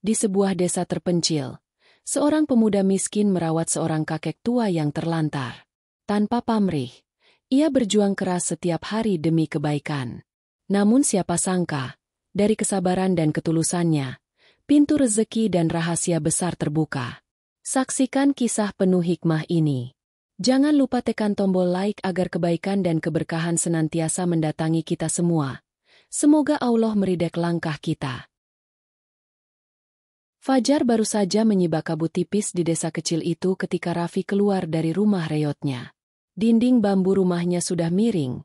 Di sebuah desa terpencil, seorang pemuda miskin merawat seorang kakek tua yang terlantar. Tanpa pamrih, ia berjuang keras setiap hari demi kebaikan. Namun siapa sangka, dari kesabaran dan ketulusannya, pintu rezeki dan rahasia besar terbuka. Saksikan kisah penuh hikmah ini. Jangan lupa tekan tombol like agar kebaikan dan keberkahan senantiasa mendatangi kita semua. Semoga Allah meridek langkah kita. Fajar baru saja menyibak kabut tipis di desa kecil itu ketika Raffi keluar dari rumah reyotnya. Dinding bambu rumahnya sudah miring,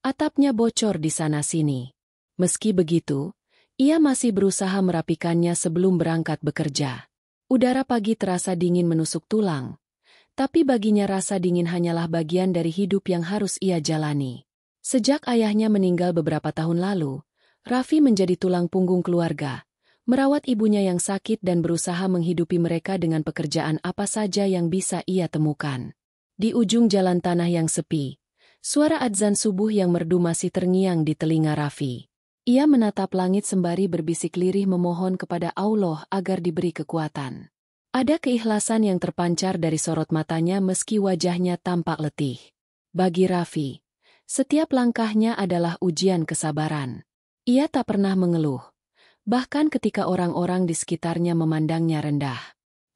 atapnya bocor di sana-sini. Meski begitu, ia masih berusaha merapikannya sebelum berangkat bekerja. Udara pagi terasa dingin menusuk tulang, tapi baginya rasa dingin hanyalah bagian dari hidup yang harus ia jalani. Sejak ayahnya meninggal beberapa tahun lalu, Raffi menjadi tulang punggung keluarga, merawat ibunya yang sakit dan berusaha menghidupi mereka dengan pekerjaan apa saja yang bisa ia temukan. Di ujung jalan tanah yang sepi, suara adzan subuh yang merdu masih terngiang di telinga Raffi. Ia menatap langit sembari berbisik lirih memohon kepada Allah agar diberi kekuatan. Ada keikhlasan yang terpancar dari sorot matanya meski wajahnya tampak letih. Bagi Raffi, setiap langkahnya adalah ujian kesabaran. Ia tak pernah mengeluh, bahkan ketika orang-orang di sekitarnya memandangnya rendah.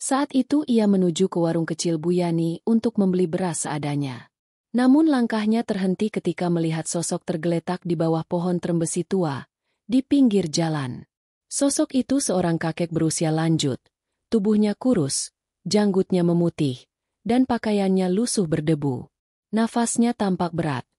Saat itu ia menuju ke warung kecil Bu Yani untuk membeli beras seadanya. Namun langkahnya terhenti ketika melihat sosok tergeletak di bawah pohon trembesi tua, di pinggir jalan. Sosok itu seorang kakek berusia lanjut, tubuhnya kurus, janggutnya memutih, dan pakaiannya lusuh berdebu. Nafasnya tampak berat,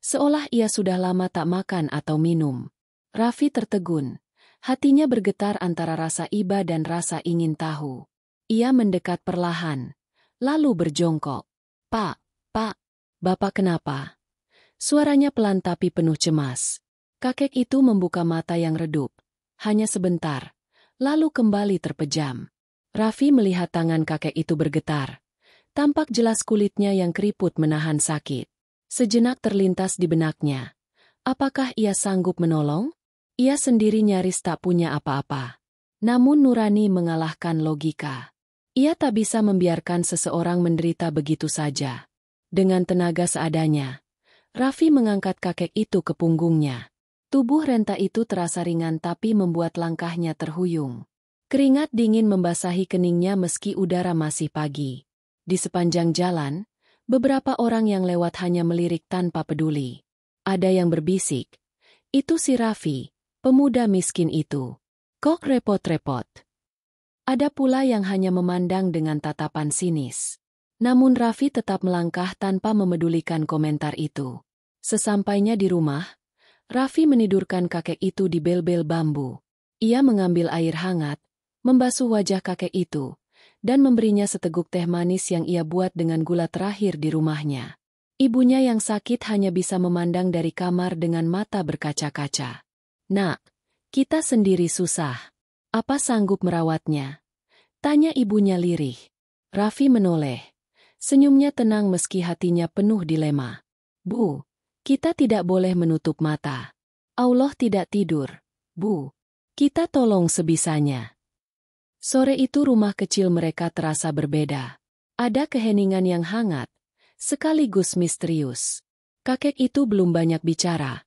seolah ia sudah lama tak makan atau minum. Raffi tertegun, hatinya bergetar antara rasa iba dan rasa ingin tahu. Ia mendekat perlahan, lalu berjongkok. Pak, Bapak kenapa? Suaranya pelan tapi penuh cemas. Kakek itu membuka mata yang redup, hanya sebentar, lalu kembali terpejam. Raffi melihat tangan kakek itu bergetar. Tampak jelas kulitnya yang keriput menahan sakit. Sejenak terlintas di benaknya. Apakah ia sanggup menolong? Ia sendiri nyaris tak punya apa-apa. Namun nurani mengalahkan logika. Ia tak bisa membiarkan seseorang menderita begitu saja. Dengan tenaga seadanya, Raffi mengangkat kakek itu ke punggungnya. Tubuh renta itu terasa ringan tapi membuat langkahnya terhuyung. Keringat dingin membasahi keningnya meski udara masih pagi. Di sepanjang jalan, beberapa orang yang lewat hanya melirik tanpa peduli. Ada yang berbisik, "Itu si Raffi, pemuda miskin itu. Kok repot-repot?" Ada pula yang hanya memandang dengan tatapan sinis. Namun Raffi tetap melangkah tanpa memedulikan komentar itu. Sesampainya di rumah, Raffi menidurkan kakek itu di bel-bel bambu. Ia mengambil air hangat, membasuh wajah kakek itu, dan memberinya seteguk teh manis yang ia buat dengan gula terakhir di rumahnya. Ibunya yang sakit hanya bisa memandang dari kamar dengan mata berkaca-kaca. "Nak, kita sendiri susah. Apa sanggup merawatnya?" tanya ibunya lirih. Raffi menoleh. Senyumnya tenang meski hatinya penuh dilema. "Bu, kita tidak boleh menutup mata. Allah tidak tidur. Bu, kita tolong sebisanya." Sore itu rumah kecil mereka terasa berbeda. Ada keheningan yang hangat, sekaligus misterius. Kakek itu belum banyak bicara,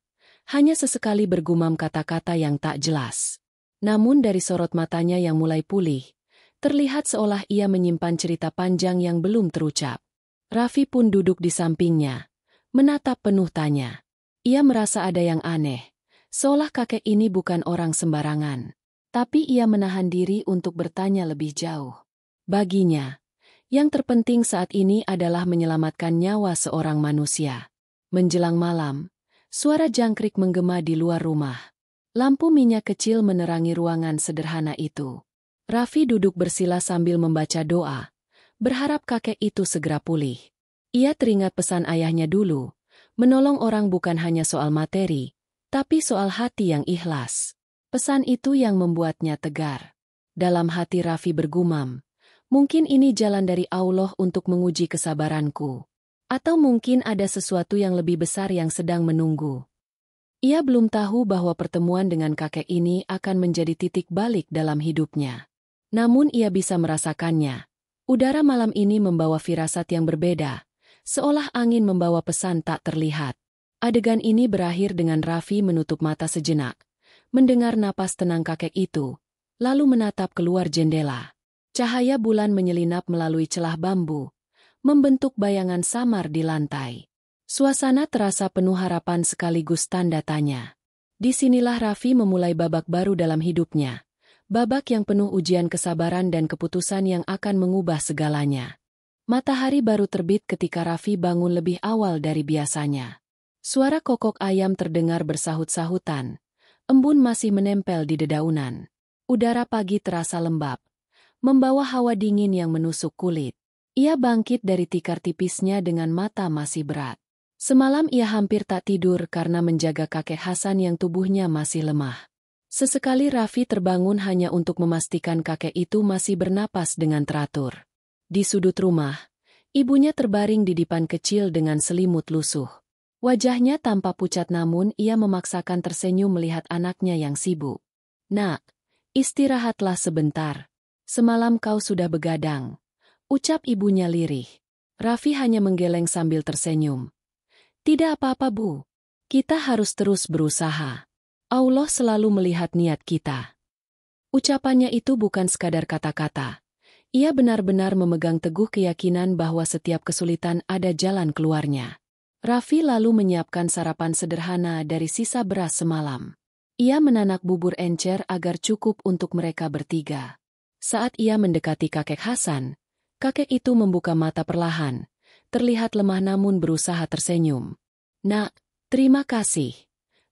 hanya sesekali bergumam kata-kata yang tak jelas. Namun dari sorot matanya yang mulai pulih, terlihat seolah ia menyimpan cerita panjang yang belum terucap. Raffi pun duduk di sampingnya, menatap penuh tanya. Ia merasa ada yang aneh, seolah kakek ini bukan orang sembarangan. Tapi ia menahan diri untuk bertanya lebih jauh. Baginya, yang terpenting saat ini adalah menyelamatkan nyawa seorang manusia. Menjelang malam, suara jangkrik menggema di luar rumah. Lampu minyak kecil menerangi ruangan sederhana itu. Raffi duduk bersila sambil membaca doa, berharap kakek itu segera pulih. Ia teringat pesan ayahnya dulu, menolong orang bukan hanya soal materi, tapi soal hati yang ikhlas. Pesan itu yang membuatnya tegar. Dalam hati Raffi bergumam, mungkin ini jalan dari Allah untuk menguji kesabaranku. Atau mungkin ada sesuatu yang lebih besar yang sedang menunggu. Ia belum tahu bahwa pertemuan dengan kakek ini akan menjadi titik balik dalam hidupnya. Namun ia bisa merasakannya. Udara malam ini membawa firasat yang berbeda, seolah angin membawa pesan tak terlihat. Adegan ini berakhir dengan Raffi menutup mata sejenak, mendengar napas tenang kakek itu, lalu menatap keluar jendela. Cahaya bulan menyelinap melalui celah bambu, membentuk bayangan samar di lantai. Suasana terasa penuh harapan sekaligus tanda tanya. Disinilah Raffi memulai babak baru dalam hidupnya. Babak yang penuh ujian kesabaran dan keputusan yang akan mengubah segalanya. Matahari baru terbit ketika Raffi bangun lebih awal dari biasanya. Suara kokok ayam terdengar bersahut-sahutan. Embun masih menempel di dedaunan. Udara pagi terasa lembab, membawa hawa dingin yang menusuk kulit. Ia bangkit dari tikar tipisnya dengan mata masih berat. Semalam ia hampir tak tidur karena menjaga kakek Hasan yang tubuhnya masih lemah. Sesekali Raffi terbangun hanya untuk memastikan kakek itu masih bernapas dengan teratur. Di sudut rumah, ibunya terbaring di dipan kecil dengan selimut lusuh. Wajahnya tampak pucat namun ia memaksakan tersenyum melihat anaknya yang sibuk. "Nak, istirahatlah sebentar. Semalam kau sudah begadang," ucap ibunya lirih. Raffi hanya menggeleng sambil tersenyum. "Tidak apa-apa, Bu. Kita harus terus berusaha. Allah selalu melihat niat kita." Ucapannya itu bukan sekadar kata-kata. Ia benar-benar memegang teguh keyakinan bahwa setiap kesulitan ada jalan keluarnya. Raffi lalu menyiapkan sarapan sederhana dari sisa beras semalam. Ia menanak bubur encer agar cukup untuk mereka bertiga. Saat ia mendekati kakek Hasan, kakek itu membuka mata perlahan, terlihat lemah namun berusaha tersenyum. "Nak, terima kasih,"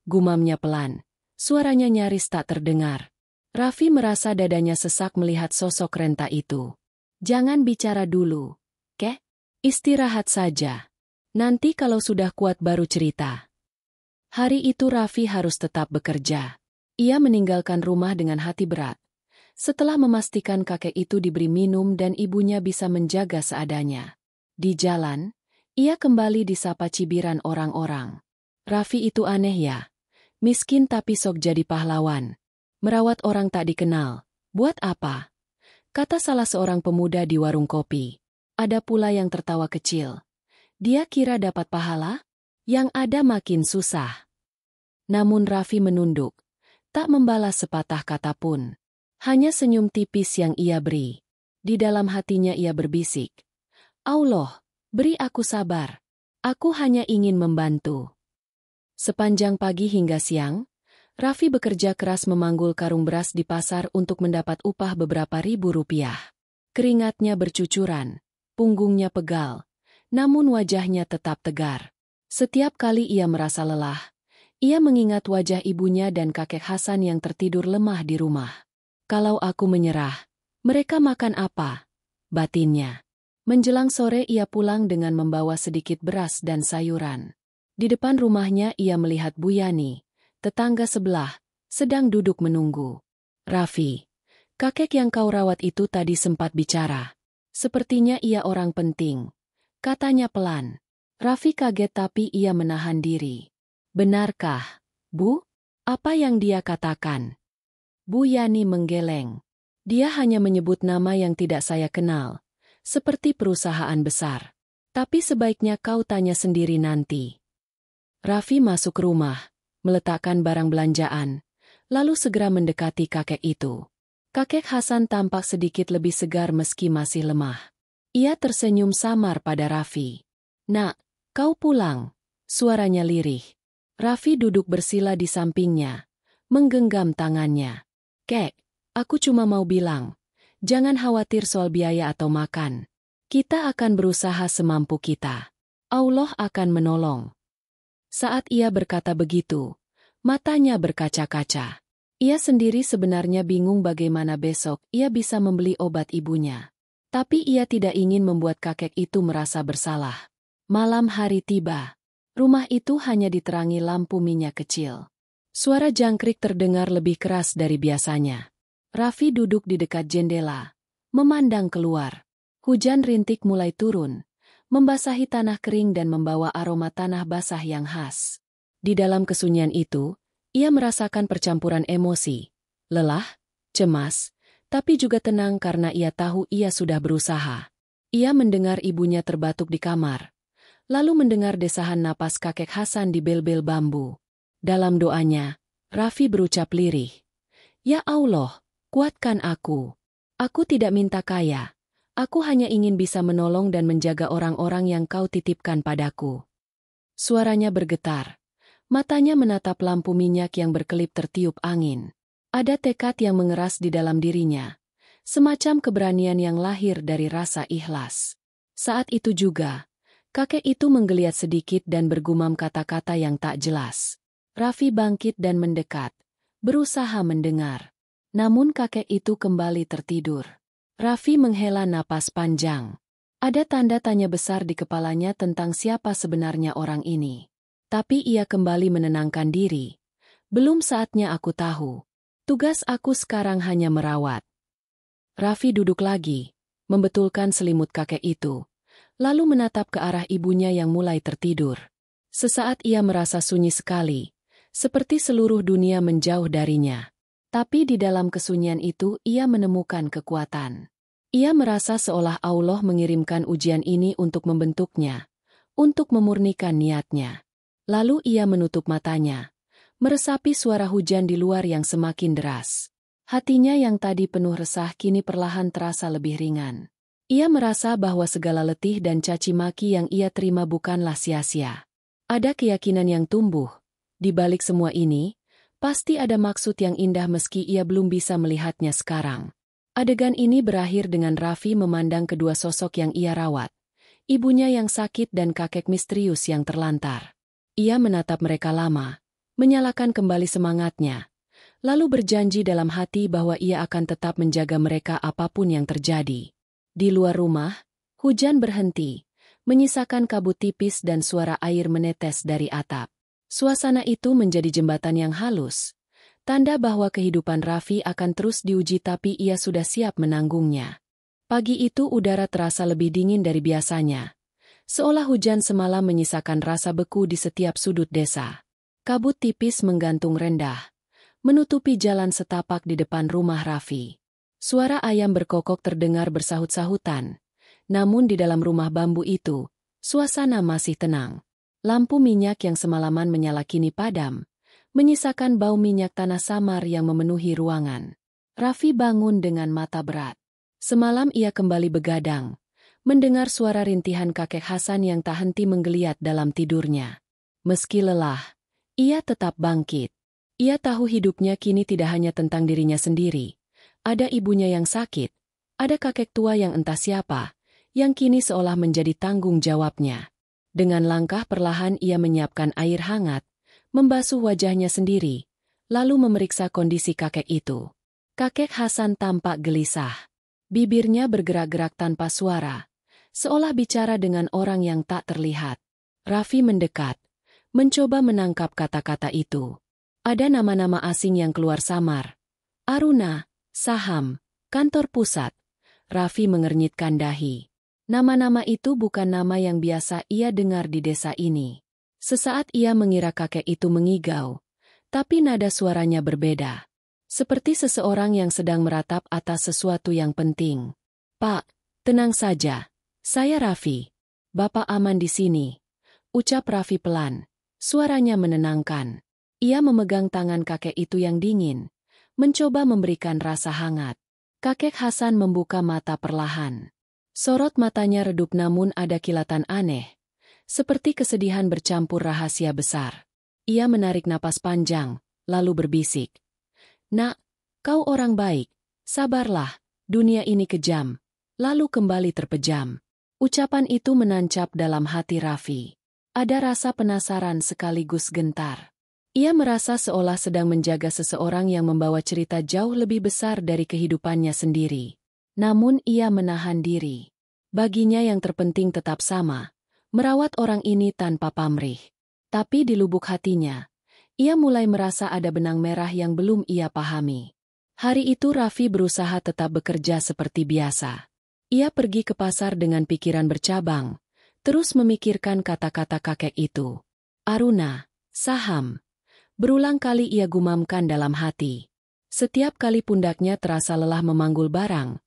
gumamnya pelan. Suaranya nyaris tak terdengar. Raffi merasa dadanya sesak melihat sosok renta itu. "Jangan bicara dulu, Kek. Istirahat saja. Nanti kalau sudah kuat baru cerita." Hari itu Raffi harus tetap bekerja. Ia meninggalkan rumah dengan hati berat. Setelah memastikan kakek itu diberi minum dan ibunya bisa menjaga seadanya. Di jalan, ia kembali disapa cibiran orang-orang. "Raffi itu aneh ya. Miskin tapi sok jadi pahlawan. Merawat orang tak dikenal. Buat apa?" kata salah seorang pemuda di warung kopi. Ada pula yang tertawa kecil. Dia kira dapat pahala? Yang ada makin susah. Namun Raffi menunduk, tak membalas sepatah kata pun. Hanya senyum tipis yang ia beri. Di dalam hatinya ia berbisik, "Allah, beri aku sabar. Aku hanya ingin membantu." Sepanjang pagi hingga siang, Raffi bekerja keras memanggul karung beras di pasar untuk mendapat upah beberapa ribu rupiah. Keringatnya bercucuran, punggungnya pegal, namun wajahnya tetap tegar. Setiap kali ia merasa lelah, ia mengingat wajah ibunya dan kakek Hasan yang tertidur lemah di rumah. "Kalau aku menyerah, mereka makan apa?" batinnya. Menjelang sore ia pulang dengan membawa sedikit beras dan sayuran. Di depan rumahnya ia melihat Bu Yani, tetangga sebelah, sedang duduk menunggu. "Raffi, kakek yang kau rawat itu tadi sempat bicara. Sepertinya ia orang penting," katanya pelan. Raffi kaget tapi ia menahan diri. "Benarkah, Bu? Apa yang dia katakan?" Bu Yani menggeleng. "Dia hanya menyebut nama yang tidak saya kenal, seperti perusahaan besar. Tapi sebaiknya kau tanya sendiri nanti." Raffi masuk rumah, meletakkan barang belanjaan, lalu segera mendekati kakek itu. Kakek Hasan tampak sedikit lebih segar meski masih lemah. Ia tersenyum samar pada Raffi. "Nak, kau pulang," suaranya lirih. Raffi duduk bersila di sampingnya, menggenggam tangannya. "Kek, aku cuma mau bilang, jangan khawatir soal biaya atau makan. Kita akan berusaha semampu kita. Allah akan menolong." Saat ia berkata begitu, matanya berkaca-kaca. Ia sendiri sebenarnya bingung bagaimana besok ia bisa membeli obat ibunya. Tapi ia tidak ingin membuat kakek itu merasa bersalah. Malam hari tiba. Rumah itu hanya diterangi lampu minyak kecil. Suara jangkrik terdengar lebih keras dari biasanya. Raffi duduk di dekat jendela, memandang keluar. Hujan rintik mulai turun, membasahi tanah kering dan membawa aroma tanah basah yang khas. Di dalam kesunyian itu, ia merasakan percampuran emosi, lelah, cemas, tapi juga tenang karena ia tahu ia sudah berusaha. Ia mendengar ibunya terbatuk di kamar, lalu mendengar desahan napas kakek Hasan di bel-bel bambu. Dalam doanya, Raffi berucap lirih, "Ya Allah, kuatkan aku. Aku tidak minta kaya. Aku hanya ingin bisa menolong dan menjaga orang-orang yang kau titipkan padaku." Suaranya bergetar. Matanya menatap lampu minyak yang berkelip tertiup angin. Ada tekad yang mengeras di dalam dirinya. Semacam keberanian yang lahir dari rasa ikhlas. Saat itu juga, kakek itu menggeliat sedikit dan bergumam kata-kata yang tak jelas. Raffi bangkit dan mendekat, berusaha mendengar. Namun kakek itu kembali tertidur. Raffi menghela napas panjang. Ada tanda tanya besar di kepalanya tentang siapa sebenarnya orang ini. Tapi ia kembali menenangkan diri. Belum saatnya aku tahu. Tugas aku sekarang hanya merawat. Raffi duduk lagi, membetulkan selimut kakek itu, lalu menatap ke arah ibunya yang mulai tertidur. Sesaat ia merasa sunyi sekali, seperti seluruh dunia menjauh darinya. Tapi di dalam kesunyian itu ia menemukan kekuatan. Ia merasa seolah Allah mengirimkan ujian ini untuk membentuknya, untuk memurnikan niatnya. Lalu ia menutup matanya, meresapi suara hujan di luar yang semakin deras. Hatinya yang tadi penuh resah kini perlahan terasa lebih ringan. Ia merasa bahwa segala letih dan caci maki yang ia terima bukanlah sia-sia. Ada keyakinan yang tumbuh. Di balik semua ini, pasti ada maksud yang indah meski ia belum bisa melihatnya sekarang. Adegan ini berakhir dengan Raffi memandang kedua sosok yang ia rawat. Ibunya yang sakit dan kakek misterius yang terlantar. Ia menatap mereka lama, menyalakan kembali semangatnya, lalu berjanji dalam hati bahwa ia akan tetap menjaga mereka apapun yang terjadi. Di luar rumah, hujan berhenti, menyisakan kabut tipis dan suara air menetes dari atap. Suasana itu menjadi jembatan yang halus, tanda bahwa kehidupan Raffi akan terus diuji tapi ia sudah siap menanggungnya. Pagi itu udara terasa lebih dingin dari biasanya, seolah hujan semalam menyisakan rasa beku di setiap sudut desa. Kabut tipis menggantung rendah, menutupi jalan setapak di depan rumah Raffi. Suara ayam berkokok terdengar bersahut-sahutan, namun di dalam rumah bambu itu, suasana masih tenang. Lampu minyak yang semalaman menyala kini padam, menyisakan bau minyak tanah samar yang memenuhi ruangan. Raffi bangun dengan mata berat. Semalam ia kembali begadang, mendengar suara rintihan kakek Hasan yang tak henti menggeliat dalam tidurnya. Meski lelah, ia tetap bangkit. Ia tahu hidupnya kini tidak hanya tentang dirinya sendiri. Ada ibunya yang sakit, ada kakek tua yang entah siapa, yang kini seolah menjadi tanggung jawabnya. Dengan langkah perlahan ia menyiapkan air hangat, membasuh wajahnya sendiri, lalu memeriksa kondisi kakek itu. Kakek Hasan tampak gelisah. Bibirnya bergerak-gerak tanpa suara, seolah bicara dengan orang yang tak terlihat. Raffi mendekat, mencoba menangkap kata-kata itu. Ada nama-nama asing yang keluar samar. Aruna, Saham, kantor pusat. Raffi mengernyitkan dahi. Nama-nama itu bukan nama yang biasa ia dengar di desa ini. Sesaat ia mengira kakek itu mengigau, tapi nada suaranya berbeda. Seperti seseorang yang sedang meratap atas sesuatu yang penting. "Pak, tenang saja. Saya Raffi. Bapak aman di sini," ucap Raffi pelan. Suaranya menenangkan. Ia memegang tangan kakek itu yang dingin, mencoba memberikan rasa hangat. Kakek Hasan membuka mata perlahan. Sorot matanya redup namun ada kilatan aneh, seperti kesedihan bercampur rahasia besar. Ia menarik napas panjang, lalu berbisik. "Nak, kau orang baik. Sabarlah, dunia ini kejam." Lalu kembali terpejam. Ucapan itu menancap dalam hati Raffi. Ada rasa penasaran sekaligus gentar. Ia merasa seolah sedang menjaga seseorang yang membawa cerita jauh lebih besar dari kehidupannya sendiri. Namun ia menahan diri. Baginya yang terpenting tetap sama, merawat orang ini tanpa pamrih. Tapi di lubuk hatinya, ia mulai merasa ada benang merah yang belum ia pahami. Hari itu Raffi berusaha tetap bekerja seperti biasa. Ia pergi ke pasar dengan pikiran bercabang, terus memikirkan kata-kata kakek itu. Aruna, saham. Berulang kali ia gumamkan dalam hati. Setiap kali pundaknya terasa lelah memanggul barang,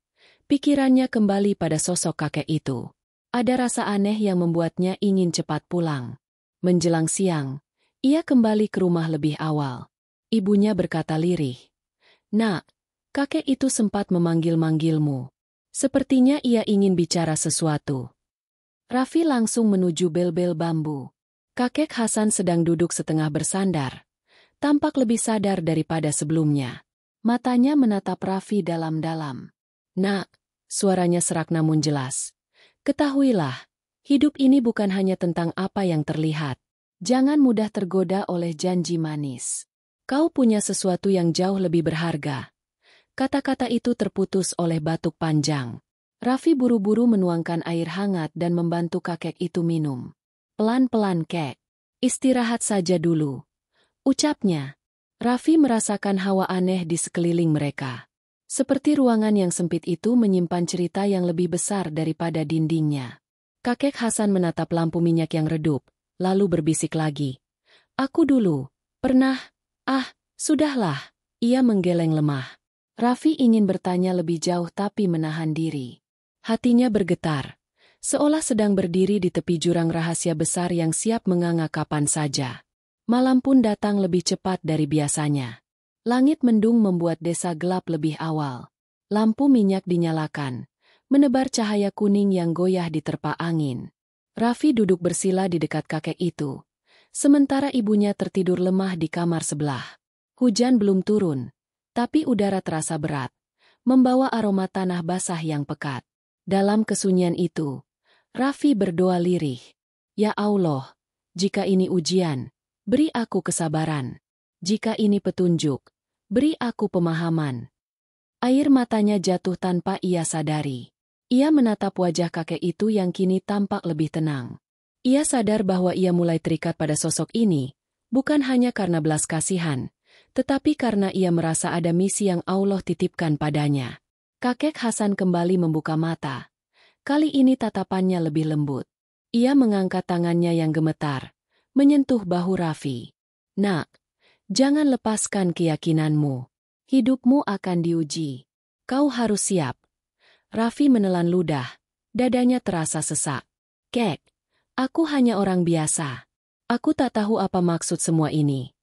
pikirannya kembali pada sosok kakek itu. Ada rasa aneh yang membuatnya ingin cepat pulang. Menjelang siang, ia kembali ke rumah lebih awal. Ibunya berkata lirih, "Nak, kakek itu sempat memanggil-manggilmu. Sepertinya ia ingin bicara sesuatu." Raffi langsung menuju bel-bel bambu. Kakek Hasan sedang duduk setengah bersandar, tampak lebih sadar daripada sebelumnya. Matanya menatap Raffi dalam-dalam. "Nak," suaranya serak namun jelas. "Ketahuilah, hidup ini bukan hanya tentang apa yang terlihat. Jangan mudah tergoda oleh janji manis. Kau punya sesuatu yang jauh lebih berharga." Kata-kata itu terputus oleh batuk panjang. Raffi buru-buru menuangkan air hangat dan membantu kakek itu minum. "Pelan-pelan, Kek. Istirahat saja dulu," ucapnya. Raffi merasakan hawa aneh di sekeliling mereka. Seperti ruangan yang sempit itu menyimpan cerita yang lebih besar daripada dindingnya. Kakek Hasan menatap lampu minyak yang redup, lalu berbisik lagi. "Aku dulu, pernah..." Sudahlah," ia menggeleng lemah. Raffi ingin bertanya lebih jauh tapi menahan diri. Hatinya bergetar, seolah sedang berdiri di tepi jurang rahasia besar yang siap menganga kapan saja. Malam pun datang lebih cepat dari biasanya. Langit mendung membuat desa gelap lebih awal. Lampu minyak dinyalakan, menebar cahaya kuning yang goyah diterpa angin. Raffi duduk bersila di dekat kakek itu, sementara ibunya tertidur lemah di kamar sebelah. Hujan belum turun, tapi udara terasa berat, membawa aroma tanah basah yang pekat. Dalam kesunyian itu, Raffi berdoa lirih, "Ya Allah, jika ini ujian, beri aku kesabaran. Jika ini petunjuk, beri aku pemahaman." Air matanya jatuh tanpa ia sadari. Ia menatap wajah kakek itu yang kini tampak lebih tenang. Ia sadar bahwa ia mulai terikat pada sosok ini, bukan hanya karena belas kasihan, tetapi karena ia merasa ada misi yang Allah titipkan padanya. Kakek Hasan kembali membuka mata. Kali ini tatapannya lebih lembut. Ia mengangkat tangannya yang gemetar, menyentuh bahu Raffi. "Nak, jangan lepaskan keyakinanmu. Hidupmu akan diuji. Kau harus siap." Raffi menelan ludah, dadanya terasa sesak. "Kek, aku hanya orang biasa. Aku tak tahu apa maksud semua ini."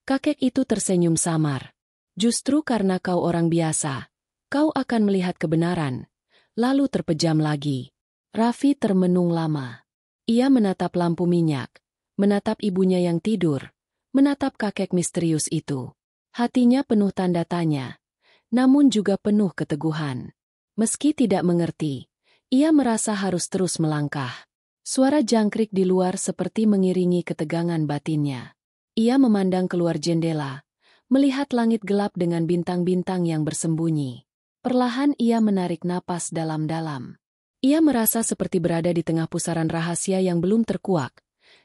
Kakek itu tersenyum samar. "Justru karena kau orang biasa, kau akan melihat kebenaran." Lalu terpejam lagi. Raffi termenung lama. Ia menatap lampu minyak, menatap ibunya yang tidur, menatap kakek misterius itu. Hatinya penuh tanda tanya, namun juga penuh keteguhan. Meski tidak mengerti, ia merasa harus terus melangkah. Suara jangkrik di luar seperti mengiringi ketegangan batinnya. Ia memandang keluar jendela, melihat langit gelap dengan bintang-bintang yang bersembunyi. Perlahan ia menarik napas dalam-dalam. Ia merasa seperti berada di tengah pusaran rahasia yang belum terkuak,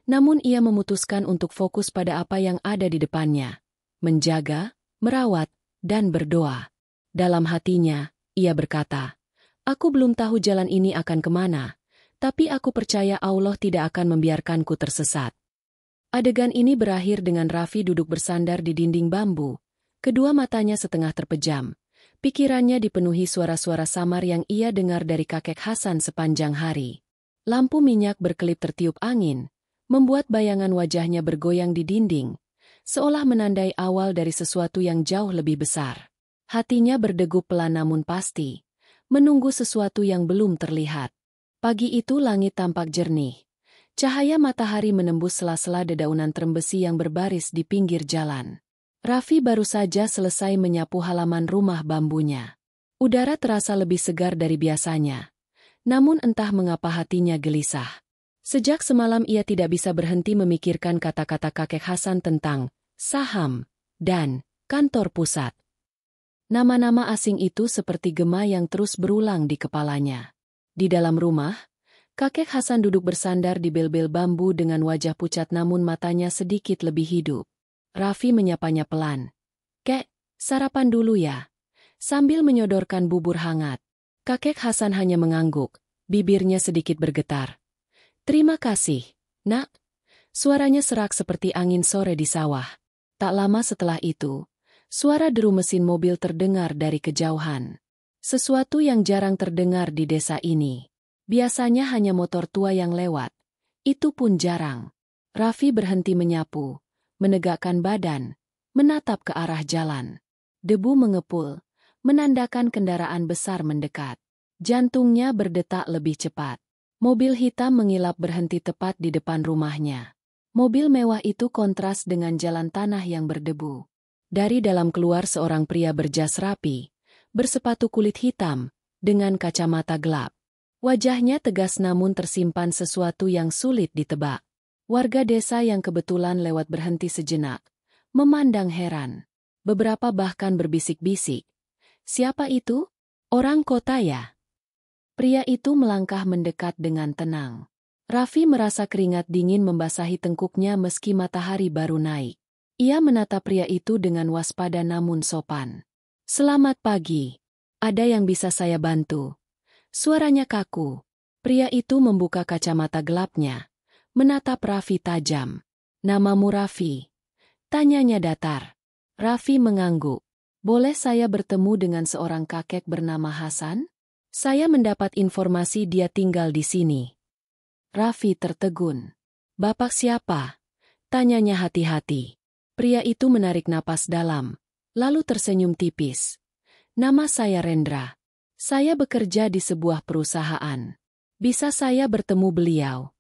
namun ia memutuskan untuk fokus pada apa yang ada di depannya. Menjaga, merawat, dan berdoa. Dalam hatinya, ia berkata, "Aku belum tahu jalan ini akan kemana, tapi aku percaya Allah tidak akan membiarkanku tersesat." Adegan ini berakhir dengan Raffi duduk bersandar di dinding bambu, kedua matanya setengah terpejam. Pikirannya dipenuhi suara-suara samar yang ia dengar dari kakek Hasan sepanjang hari. Lampu minyak berkelip tertiup angin, membuat bayangan wajahnya bergoyang di dinding, seolah menandai awal dari sesuatu yang jauh lebih besar. Hatinya berdegup pelan namun pasti, menunggu sesuatu yang belum terlihat. Pagi itu langit tampak jernih. Cahaya matahari menembus sela-sela dedaunan terembesi yang berbaris di pinggir jalan. Raffi baru saja selesai menyapu halaman rumah bambunya. Udara terasa lebih segar dari biasanya. Namun entah mengapa hatinya gelisah. Sejak semalam ia tidak bisa berhenti memikirkan kata-kata kakek Hasan tentang saham dan kantor pusat. Nama-nama asing itu seperti gema yang terus berulang di kepalanya. Di dalam rumah, kakek Hasan duduk bersandar di bel-bel bambu dengan wajah pucat namun matanya sedikit lebih hidup. Raffi menyapanya pelan. "Kek, sarapan dulu ya." Sambil menyodorkan bubur hangat. Kakek Hasan hanya mengangguk, bibirnya sedikit bergetar. "Terima kasih, Nak." Suaranya serak seperti angin sore di sawah. Tak lama setelah itu, Suara deru mesin mobil terdengar dari kejauhan. Sesuatu yang jarang terdengar di desa ini. Biasanya hanya motor tua yang lewat. Itu pun jarang. Raffi berhenti menyapu, menegakkan badan, menatap ke arah jalan. Debu mengepul, menandakan kendaraan besar mendekat. Jantungnya berdetak lebih cepat. Mobil hitam mengilap berhenti tepat di depan rumahnya. Mobil mewah itu kontras dengan jalan tanah yang berdebu. Dari dalam keluar seorang pria berjas rapi, bersepatu kulit hitam, dengan kacamata gelap. Wajahnya tegas namun tersimpan sesuatu yang sulit ditebak. Warga desa yang kebetulan lewat berhenti sejenak, memandang heran. Beberapa bahkan berbisik-bisik. Siapa itu? Orang kota ya? Pria itu melangkah mendekat dengan tenang. Raffi merasa keringat dingin membasahi tengkuknya meski matahari baru naik. Ia menatap pria itu dengan waspada namun sopan. "Selamat pagi. Ada yang bisa saya bantu?" Suaranya kaku. Pria itu membuka kacamata gelapnya, menatap Raffi tajam. "Namamu Raffi?" Tanyanya datar. Raffi mengangguk. "Boleh saya bertemu dengan seorang kakek bernama Hasan? Saya mendapat informasi dia tinggal di sini." Raffi tertegun. "Bapak siapa?" Tanyanya hati-hati. Pria itu menarik napas dalam, lalu tersenyum tipis. "Nama saya Rendra. Saya bekerja di sebuah perusahaan. Bisa saya bertemu beliau?"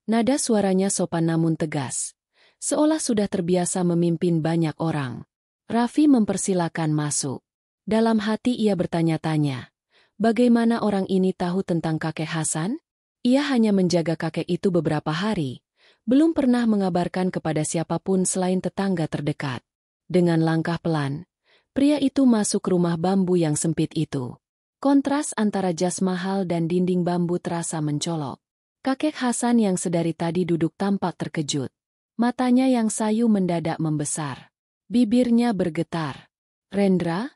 Nada suaranya sopan namun tegas, seolah sudah terbiasa memimpin banyak orang. Raffi mempersilakan masuk. Dalam hati ia bertanya-tanya, bagaimana orang ini tahu tentang kakek Hasan? Ia hanya menjaga kakek itu beberapa hari. Belum pernah mengabarkan kepada siapapun selain tetangga terdekat. Dengan langkah pelan, pria itu masuk rumah bambu yang sempit itu. Kontras antara jas mahal dan dinding bambu terasa mencolok. Kakek Hasan yang sedari tadi duduk tampak terkejut. Matanya yang sayu mendadak membesar. Bibirnya bergetar. "Rendra?"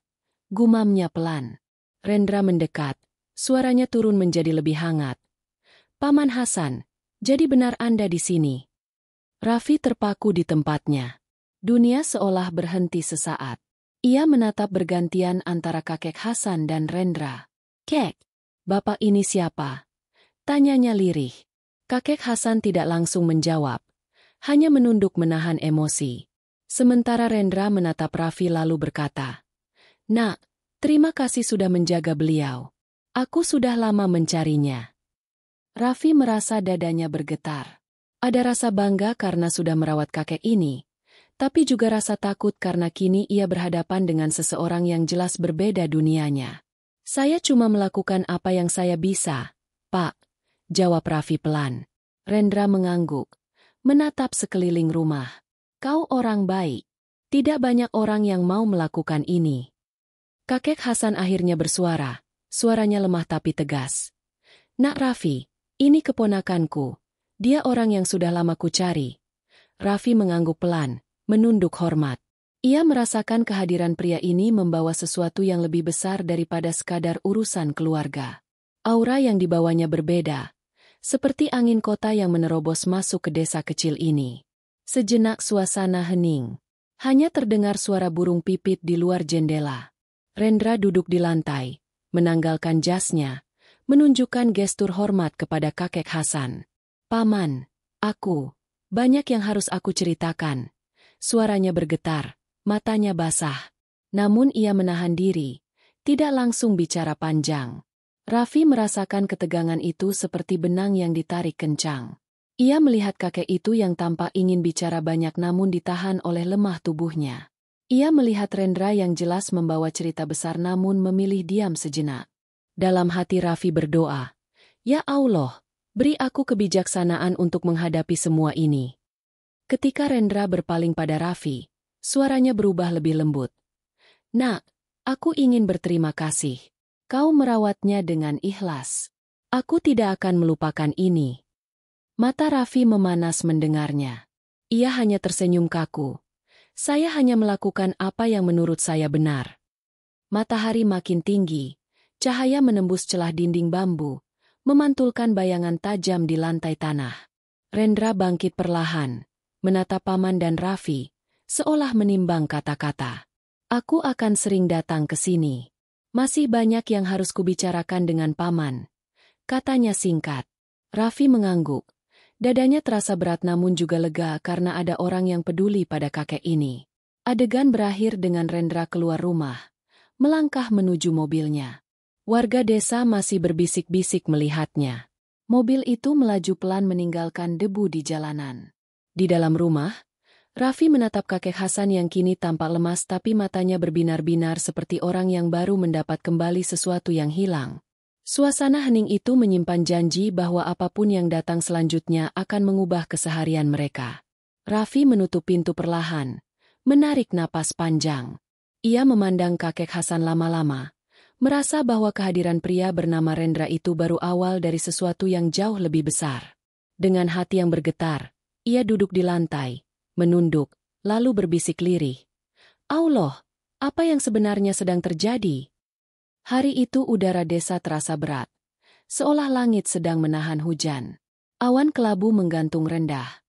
gumamnya pelan. Rendra mendekat. Suaranya turun menjadi lebih hangat. "Paman Hasan, jadi benar Anda di sini?" Raffi terpaku di tempatnya. Dunia seolah berhenti sesaat. Ia menatap bergantian antara kakek Hasan dan Rendra. "Kek, bapak ini siapa?" tanyanya lirih. Kakek Hasan tidak langsung menjawab. Hanya menunduk menahan emosi. Sementara Rendra menatap Raffi lalu berkata, "Nak, terima kasih sudah menjaga beliau. Aku sudah lama mencarinya." Raffi merasa dadanya bergetar. Ada rasa bangga karena sudah merawat kakek ini, tapi juga rasa takut karena kini ia berhadapan dengan seseorang yang jelas berbeda dunianya. "Saya cuma melakukan apa yang saya bisa, Pak," jawab Raffi pelan. Rendra mengangguk, menatap sekeliling rumah. "Kau orang baik. Tidak banyak orang yang mau melakukan ini." Kakek Hasan akhirnya bersuara, suaranya lemah tapi tegas. "Nak Raffi, ini keponakanku. Dia orang yang sudah lama kucari." Raffi mengangguk pelan, menunduk hormat. Ia merasakan kehadiran pria ini membawa sesuatu yang lebih besar daripada sekadar urusan keluarga. Aura yang dibawanya berbeda, seperti angin kota yang menerobos masuk ke desa kecil ini. Sejenak suasana hening. Hanya terdengar suara burung pipit di luar jendela. Rendra duduk di lantai, menanggalkan jasnya, menunjukkan gestur hormat kepada kakek Hasan. "Paman, banyak yang harus aku ceritakan." Suaranya bergetar, matanya basah. Namun ia menahan diri, tidak langsung bicara panjang. Raffi merasakan ketegangan itu seperti benang yang ditarik kencang. Ia melihat kakek itu yang tampak ingin bicara banyak namun ditahan oleh lemah tubuhnya. Ia melihat Rendra yang jelas membawa cerita besar namun memilih diam sejenak. Dalam hati Raffi berdoa, "Ya Allah, beri aku kebijaksanaan untuk menghadapi semua ini." Ketika Rendra berpaling pada Raffi, suaranya berubah lebih lembut. "Nak, aku ingin berterima kasih. Kau merawatnya dengan ikhlas. Aku tidak akan melupakan ini." Mata Raffi memanas mendengarnya. Ia hanya tersenyum kaku. "Saya hanya melakukan apa yang menurut saya benar." Matahari makin tinggi, cahaya menembus celah dinding bambu, memantulkan bayangan tajam di lantai tanah. Rendra bangkit perlahan, menatap paman dan Raffi, seolah menimbang kata-kata. Aku akan sering datang ke sini. Masih banyak yang harus kubicarakan dengan paman, katanya singkat. Raffi mengangguk. Dadanya terasa berat namun juga lega karena ada orang yang peduli pada kakek ini. Adegan berakhir dengan Rendra keluar rumah, melangkah menuju mobilnya. Warga desa masih berbisik-bisik melihatnya. Mobil itu melaju pelan meninggalkan debu di jalanan. Di dalam rumah, Raffi menatap kakek Hasan yang kini tampak lemas tapi matanya berbinar-binar seperti orang yang baru mendapat kembali sesuatu yang hilang. Suasana hening itu menyimpan janji bahwa apapun yang datang selanjutnya akan mengubah keseharian mereka. Raffi menutup pintu perlahan, menarik napas panjang. Ia memandang kakek Hasan lama-lama, merasa bahwa kehadiran pria bernama Rendra itu baru awal dari sesuatu yang jauh lebih besar. Dengan hati yang bergetar, ia duduk di lantai, menunduk, lalu berbisik lirih. Allah, apa yang sebenarnya sedang terjadi? Hari itu udara desa terasa berat, seolah langit sedang menahan hujan. Awan kelabu menggantung rendah.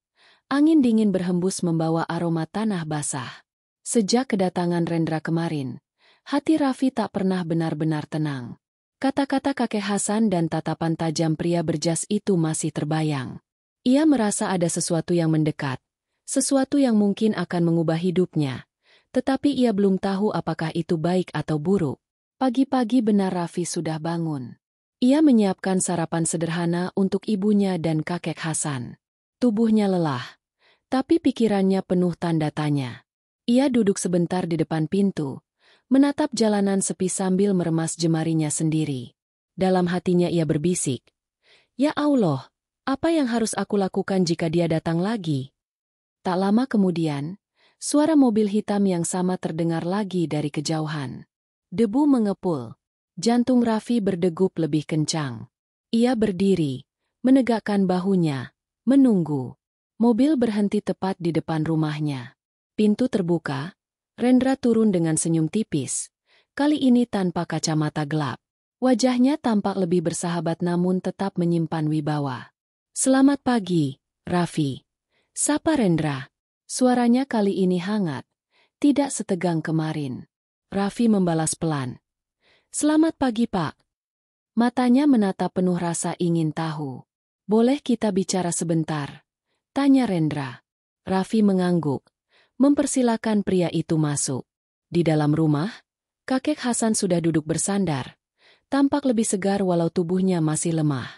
Angin dingin berhembus membawa aroma tanah basah. Sejak kedatangan Rendra kemarin, hati Raffi tak pernah benar-benar tenang. Kata-kata kakek Hasan dan tatapan tajam pria berjas itu masih terbayang. Ia merasa ada sesuatu yang mendekat, sesuatu yang mungkin akan mengubah hidupnya, tetapi ia belum tahu apakah itu baik atau buruk. Pagi-pagi benar Raffi sudah bangun. Ia menyiapkan sarapan sederhana untuk ibunya dan kakek Hasan. Tubuhnya lelah, tapi pikirannya penuh tanda tanya. Ia duduk sebentar di depan pintu, menatap jalanan sepi sambil meremas jemarinya sendiri. Dalam hatinya ia berbisik, "Ya Allah, apa yang harus aku lakukan jika dia datang lagi?" Tak lama kemudian, suara mobil hitam yang sama terdengar lagi dari kejauhan. Debu mengepul. Jantung Raffi berdegup lebih kencang. Ia berdiri, menegakkan bahunya, menunggu. Mobil berhenti tepat di depan rumahnya. Pintu terbuka, Rendra turun dengan senyum tipis, kali ini tanpa kacamata gelap. Wajahnya tampak lebih bersahabat namun tetap menyimpan wibawa. "Selamat pagi, Raffi," sapa Rendra. Suaranya kali ini hangat, tidak setegang kemarin. Raffi membalas pelan. "Selamat pagi, Pak." Matanya menatap penuh rasa ingin tahu. "Boleh kita bicara sebentar?" tanya Rendra. Raffi mengangguk, mempersilakan pria itu masuk. Di dalam rumah, kakek Hasan sudah duduk bersandar, tampak lebih segar walau tubuhnya masih lemah.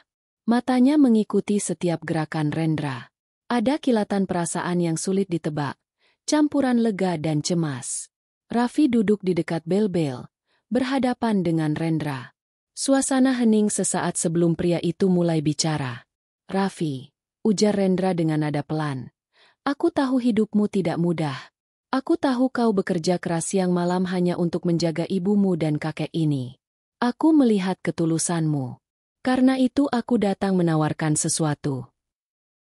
Matanya mengikuti setiap gerakan Rendra. Ada kilatan perasaan yang sulit ditebak, campuran lega dan cemas. Raffi duduk di dekat bel-bel, berhadapan dengan Rendra. Suasana hening sesaat sebelum pria itu mulai bicara. "Raffi," ujar Rendra dengan nada pelan, "aku tahu hidupmu tidak mudah. Aku tahu kau bekerja keras siang malam hanya untuk menjaga ibumu dan kakek ini. Aku melihat ketulusanmu. Karena itu aku datang menawarkan sesuatu."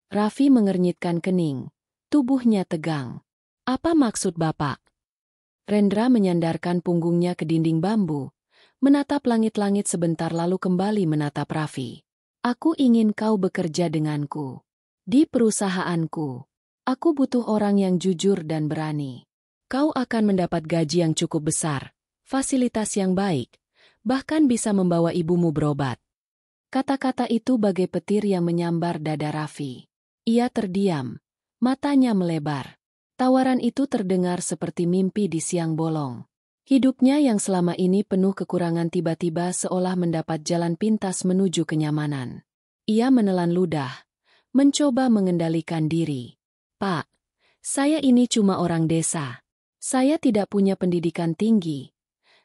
Raffi mengernyitkan kening, tubuhnya tegang. "Apa maksud Bapak?" Rendra menyandarkan punggungnya ke dinding bambu, menatap langit-langit sebentar lalu kembali menatap Raffi. "Aku ingin kau bekerja denganku. Di perusahaanku. Aku butuh orang yang jujur dan berani. Kau akan mendapat gaji yang cukup besar, fasilitas yang baik, bahkan bisa membawa ibumu berobat." Kata-kata itu bagai petir yang menyambar dada Raffi. Ia terdiam, matanya melebar. Tawaran itu terdengar seperti mimpi di siang bolong. Hidupnya yang selama ini penuh kekurangan tiba-tiba seolah mendapat jalan pintas menuju kenyamanan. Ia menelan ludah, mencoba mengendalikan diri. "Pak, saya ini cuma orang desa. Saya tidak punya pendidikan tinggi."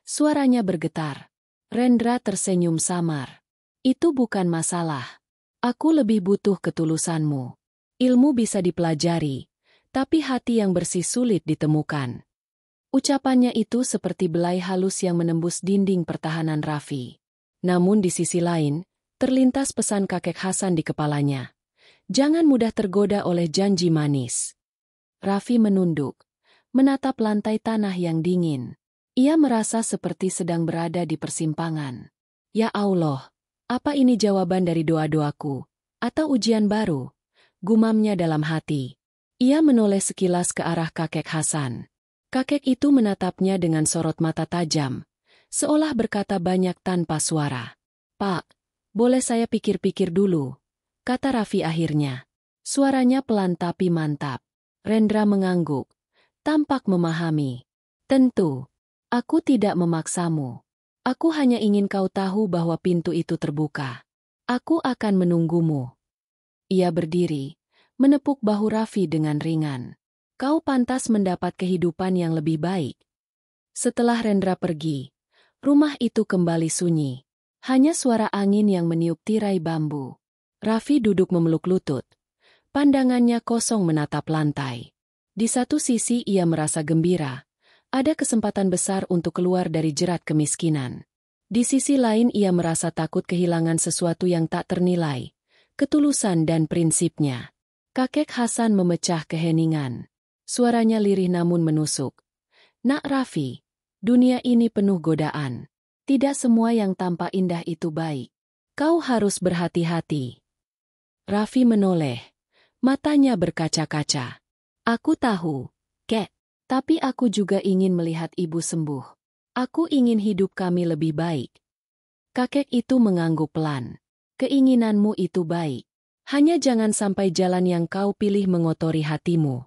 Suaranya bergetar. Rendra tersenyum samar. "Itu bukan masalah. Aku lebih butuh ketulusanmu. Ilmu bisa dipelajari, tapi hati yang bersih sulit ditemukan." Ucapannya itu seperti belai halus yang menembus dinding pertahanan Raffi. Namun di sisi lain, terlintas pesan kakek Hasan di kepalanya. Jangan mudah tergoda oleh janji manis. Raffi menunduk, menatap lantai tanah yang dingin. Ia merasa seperti sedang berada di persimpangan. Ya Allah, apa ini jawaban dari doa-doaku? Atau ujian baru? Gumamnya dalam hati. Ia menoleh sekilas ke arah kakek Hasan. Kakek itu menatapnya dengan sorot mata tajam, seolah berkata banyak tanpa suara. "Pak, boleh saya pikir-pikir dulu?" kata Raffi akhirnya. Suaranya pelan tapi mantap. Rendra mengangguk, tampak memahami. "Tentu, aku tidak memaksamu. Aku hanya ingin kau tahu bahwa pintu itu terbuka. Aku akan menunggumu." Ia berdiri, menepuk bahu Raffi dengan ringan. "Kau pantas mendapat kehidupan yang lebih baik." Setelah Rendra pergi, rumah itu kembali sunyi. Hanya suara angin yang meniup tirai bambu. Raffi duduk memeluk lutut. Pandangannya kosong menatap lantai. Di satu sisi ia merasa gembira. Ada kesempatan besar untuk keluar dari jerat kemiskinan. Di sisi lain ia merasa takut kehilangan sesuatu yang tak ternilai. Ketulusan dan prinsipnya. Kakek Hasan memecah keheningan. Suaranya lirih namun menusuk. "Nak Raffi, dunia ini penuh godaan. Tidak semua yang tampak indah itu baik. Kau harus berhati-hati." Raffi menoleh. Matanya berkaca-kaca. "Aku tahu, Kek. Tapi aku juga ingin melihat ibu sembuh. Aku ingin hidup kami lebih baik." Kakek itu mengangguk pelan. "Keinginanmu itu baik. Hanya jangan sampai jalan yang kau pilih mengotori hatimu."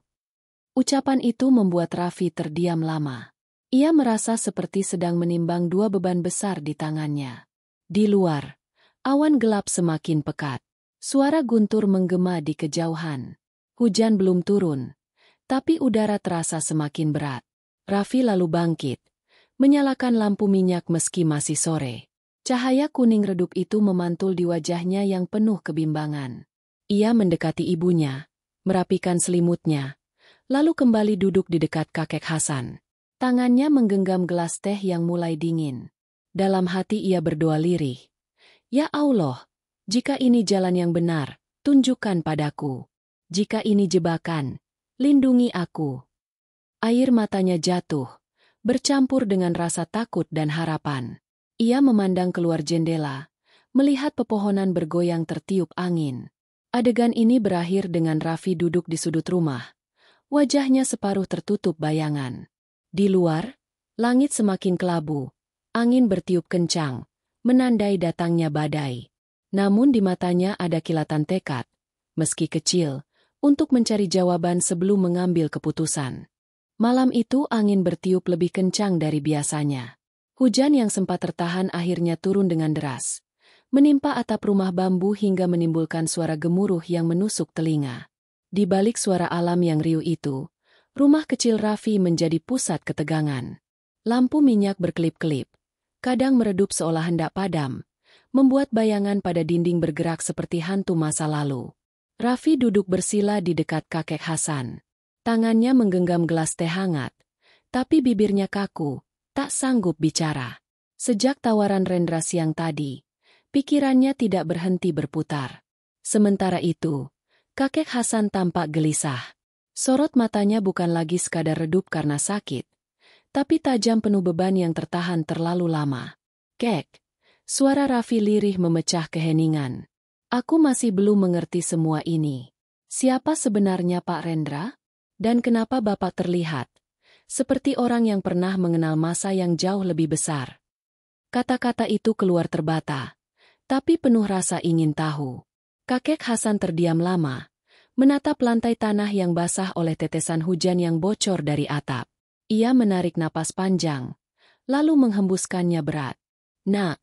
Ucapan itu membuat Raffi terdiam lama. Ia merasa seperti sedang menimbang dua beban besar di tangannya. Di luar, awan gelap semakin pekat. Suara guntur menggema di kejauhan. Hujan belum turun, tapi udara terasa semakin berat. Raffi lalu bangkit, menyalakan lampu minyak meski masih sore. Cahaya kuning redup itu memantul di wajahnya yang penuh kebimbangan. Ia mendekati ibunya, merapikan selimutnya, lalu kembali duduk di dekat kakek Hasan. Tangannya menggenggam gelas teh yang mulai dingin. Dalam hati ia berdoa lirih. "Ya Allah, jika ini jalan yang benar, tunjukkan padaku. Jika ini jebakan, lindungi aku." Air matanya jatuh, bercampur dengan rasa takut dan harapan. Ia memandang keluar jendela, melihat pepohonan bergoyang tertiup angin. Adegan ini berakhir dengan Raffi duduk di sudut rumah. Wajahnya separuh tertutup bayangan. Di luar, langit semakin kelabu. Angin bertiup kencang, menandai datangnya badai. Namun di matanya ada kilatan tekad, meski kecil, untuk mencari jawaban sebelum mengambil keputusan. Malam itu angin bertiup lebih kencang dari biasanya. Hujan yang sempat tertahan akhirnya turun dengan deras, menimpa atap rumah bambu hingga menimbulkan suara gemuruh yang menusuk telinga. Di balik suara alam yang riuh itu, rumah kecil Raffi menjadi pusat ketegangan. Lampu minyak berkelip-kelip, kadang meredup seolah hendak padam, membuat bayangan pada dinding bergerak seperti hantu masa lalu. Raffi duduk bersila di dekat kakek Hasan. Tangannya menggenggam gelas teh hangat, tapi bibirnya kaku, tak sanggup bicara. Sejak tawaran Rendra siang tadi, pikirannya tidak berhenti berputar. Sementara itu, kakek Hasan tampak gelisah. Sorot matanya bukan lagi sekadar redup karena sakit, tapi tajam penuh beban yang tertahan terlalu lama. "Kek," suara Raffi lirih memecah keheningan. "Aku masih belum mengerti semua ini. Siapa sebenarnya Pak Rendra? Dan kenapa Bapak terlihat seperti orang yang pernah mengenal masa yang jauh lebih besar?" Kata-kata itu keluar terbata, tapi penuh rasa ingin tahu. Kakek Hasan terdiam lama, menatap lantai tanah yang basah oleh tetesan hujan yang bocor dari atap. Ia menarik napas panjang, lalu menghembuskannya berat. "Nak,"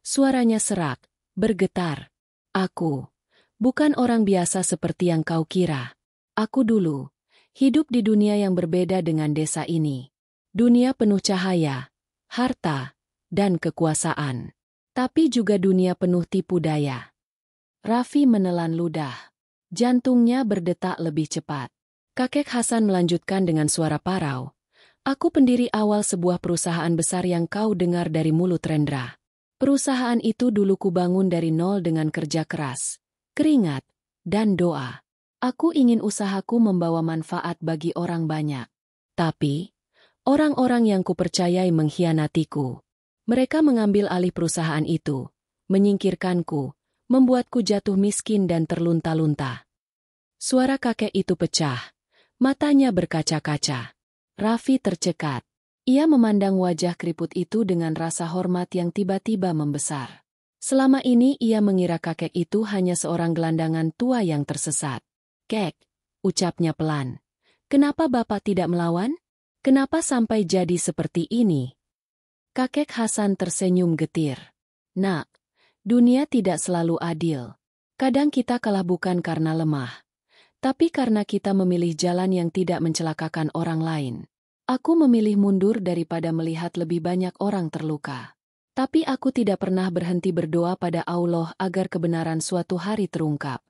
suaranya serak, bergetar. "Aku bukan orang biasa seperti yang kau kira. Aku dulu hidup di dunia yang berbeda dengan desa ini. Dunia penuh cahaya, harta, dan kekuasaan. Tapi juga dunia penuh tipu daya." Raffi menelan ludah. Jantungnya berdetak lebih cepat. Kakek Hasan melanjutkan dengan suara parau. "Aku pendiri awal sebuah perusahaan besar yang kau dengar dari mulut Rendra. Perusahaan itu dulu kubangun dari nol dengan kerja keras, keringat, dan doa. Aku ingin usahaku membawa manfaat bagi orang banyak. Tapi, orang-orang yang kupercayai mengkhianatiku. Mereka mengambil alih perusahaan itu, menyingkirkanku, membuatku jatuh miskin dan terlunta-lunta." Suara kakek itu pecah, matanya berkaca-kaca. Raffi tercekat. Ia memandang wajah keriput itu dengan rasa hormat yang tiba-tiba membesar. Selama ini ia mengira kakek itu hanya seorang gelandangan tua yang tersesat. "Kek," ucapnya pelan. "Kenapa Bapak tidak melawan? Kenapa sampai jadi seperti ini?" Kakek Hasan tersenyum getir. "Nak, dunia tidak selalu adil. Kadang kita kalah bukan karena lemah, tapi karena kita memilih jalan yang tidak mencelakakan orang lain. Aku memilih mundur daripada melihat lebih banyak orang terluka. Tapi aku tidak pernah berhenti berdoa pada Allah agar kebenaran suatu hari terungkap."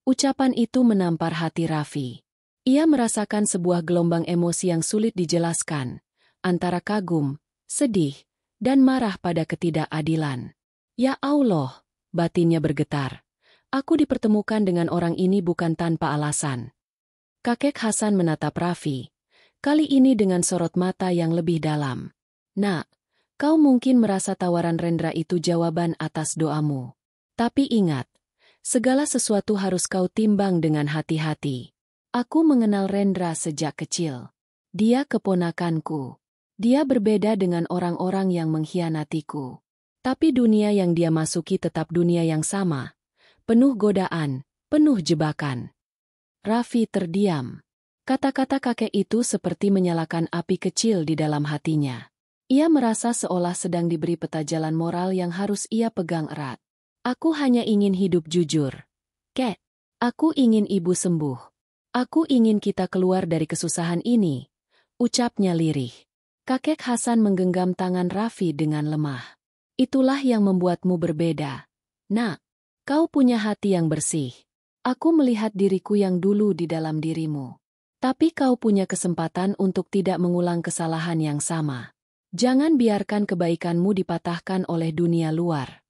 Ucapan itu menampar hati Raffi. Ia merasakan sebuah gelombang emosi yang sulit dijelaskan, antara kagum, sedih, dan marah pada ketidakadilan. "Ya Allah," batinnya bergetar. "Aku dipertemukan dengan orang ini bukan tanpa alasan." Kakek Hasan menatap Raffi, kali ini dengan sorot mata yang lebih dalam. "Nak, kau mungkin merasa tawaran Rendra itu jawaban atas doamu. Tapi ingat, segala sesuatu harus kau timbang dengan hati-hati. Aku mengenal Rendra sejak kecil. Dia keponakanku. Dia berbeda dengan orang-orang yang mengkhianatiku. Tapi dunia yang dia masuki tetap dunia yang sama. Penuh godaan, penuh jebakan." Raffi terdiam. Kata-kata kakek itu seperti menyalakan api kecil di dalam hatinya. Ia merasa seolah sedang diberi peta jalan moral yang harus ia pegang erat. "Aku hanya ingin hidup jujur. Kek, aku ingin ibu sembuh. Aku ingin kita keluar dari kesusahan ini," ucapnya lirih. Kakek Hasan menggenggam tangan Raffi dengan lemah. "Itulah yang membuatmu berbeda. Nak, kau punya hati yang bersih. Aku melihat diriku yang dulu di dalam dirimu. Tapi kau punya kesempatan untuk tidak mengulang kesalahan yang sama. Jangan biarkan kebaikanmu dipatahkan oleh dunia luar."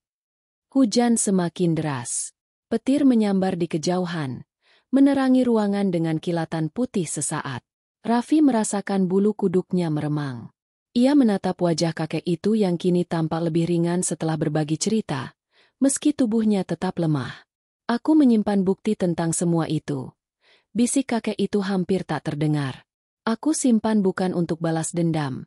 Hujan semakin deras. Petir menyambar di kejauhan, menerangi ruangan dengan kilatan putih sesaat. Raffi merasakan bulu kuduknya meremang. Ia menatap wajah kakek itu yang kini tampak lebih ringan setelah berbagi cerita, meski tubuhnya tetap lemah. "Aku menyimpan bukti tentang semua itu." Bisik kakek itu hampir tak terdengar. "Aku simpan bukan untuk balas dendam,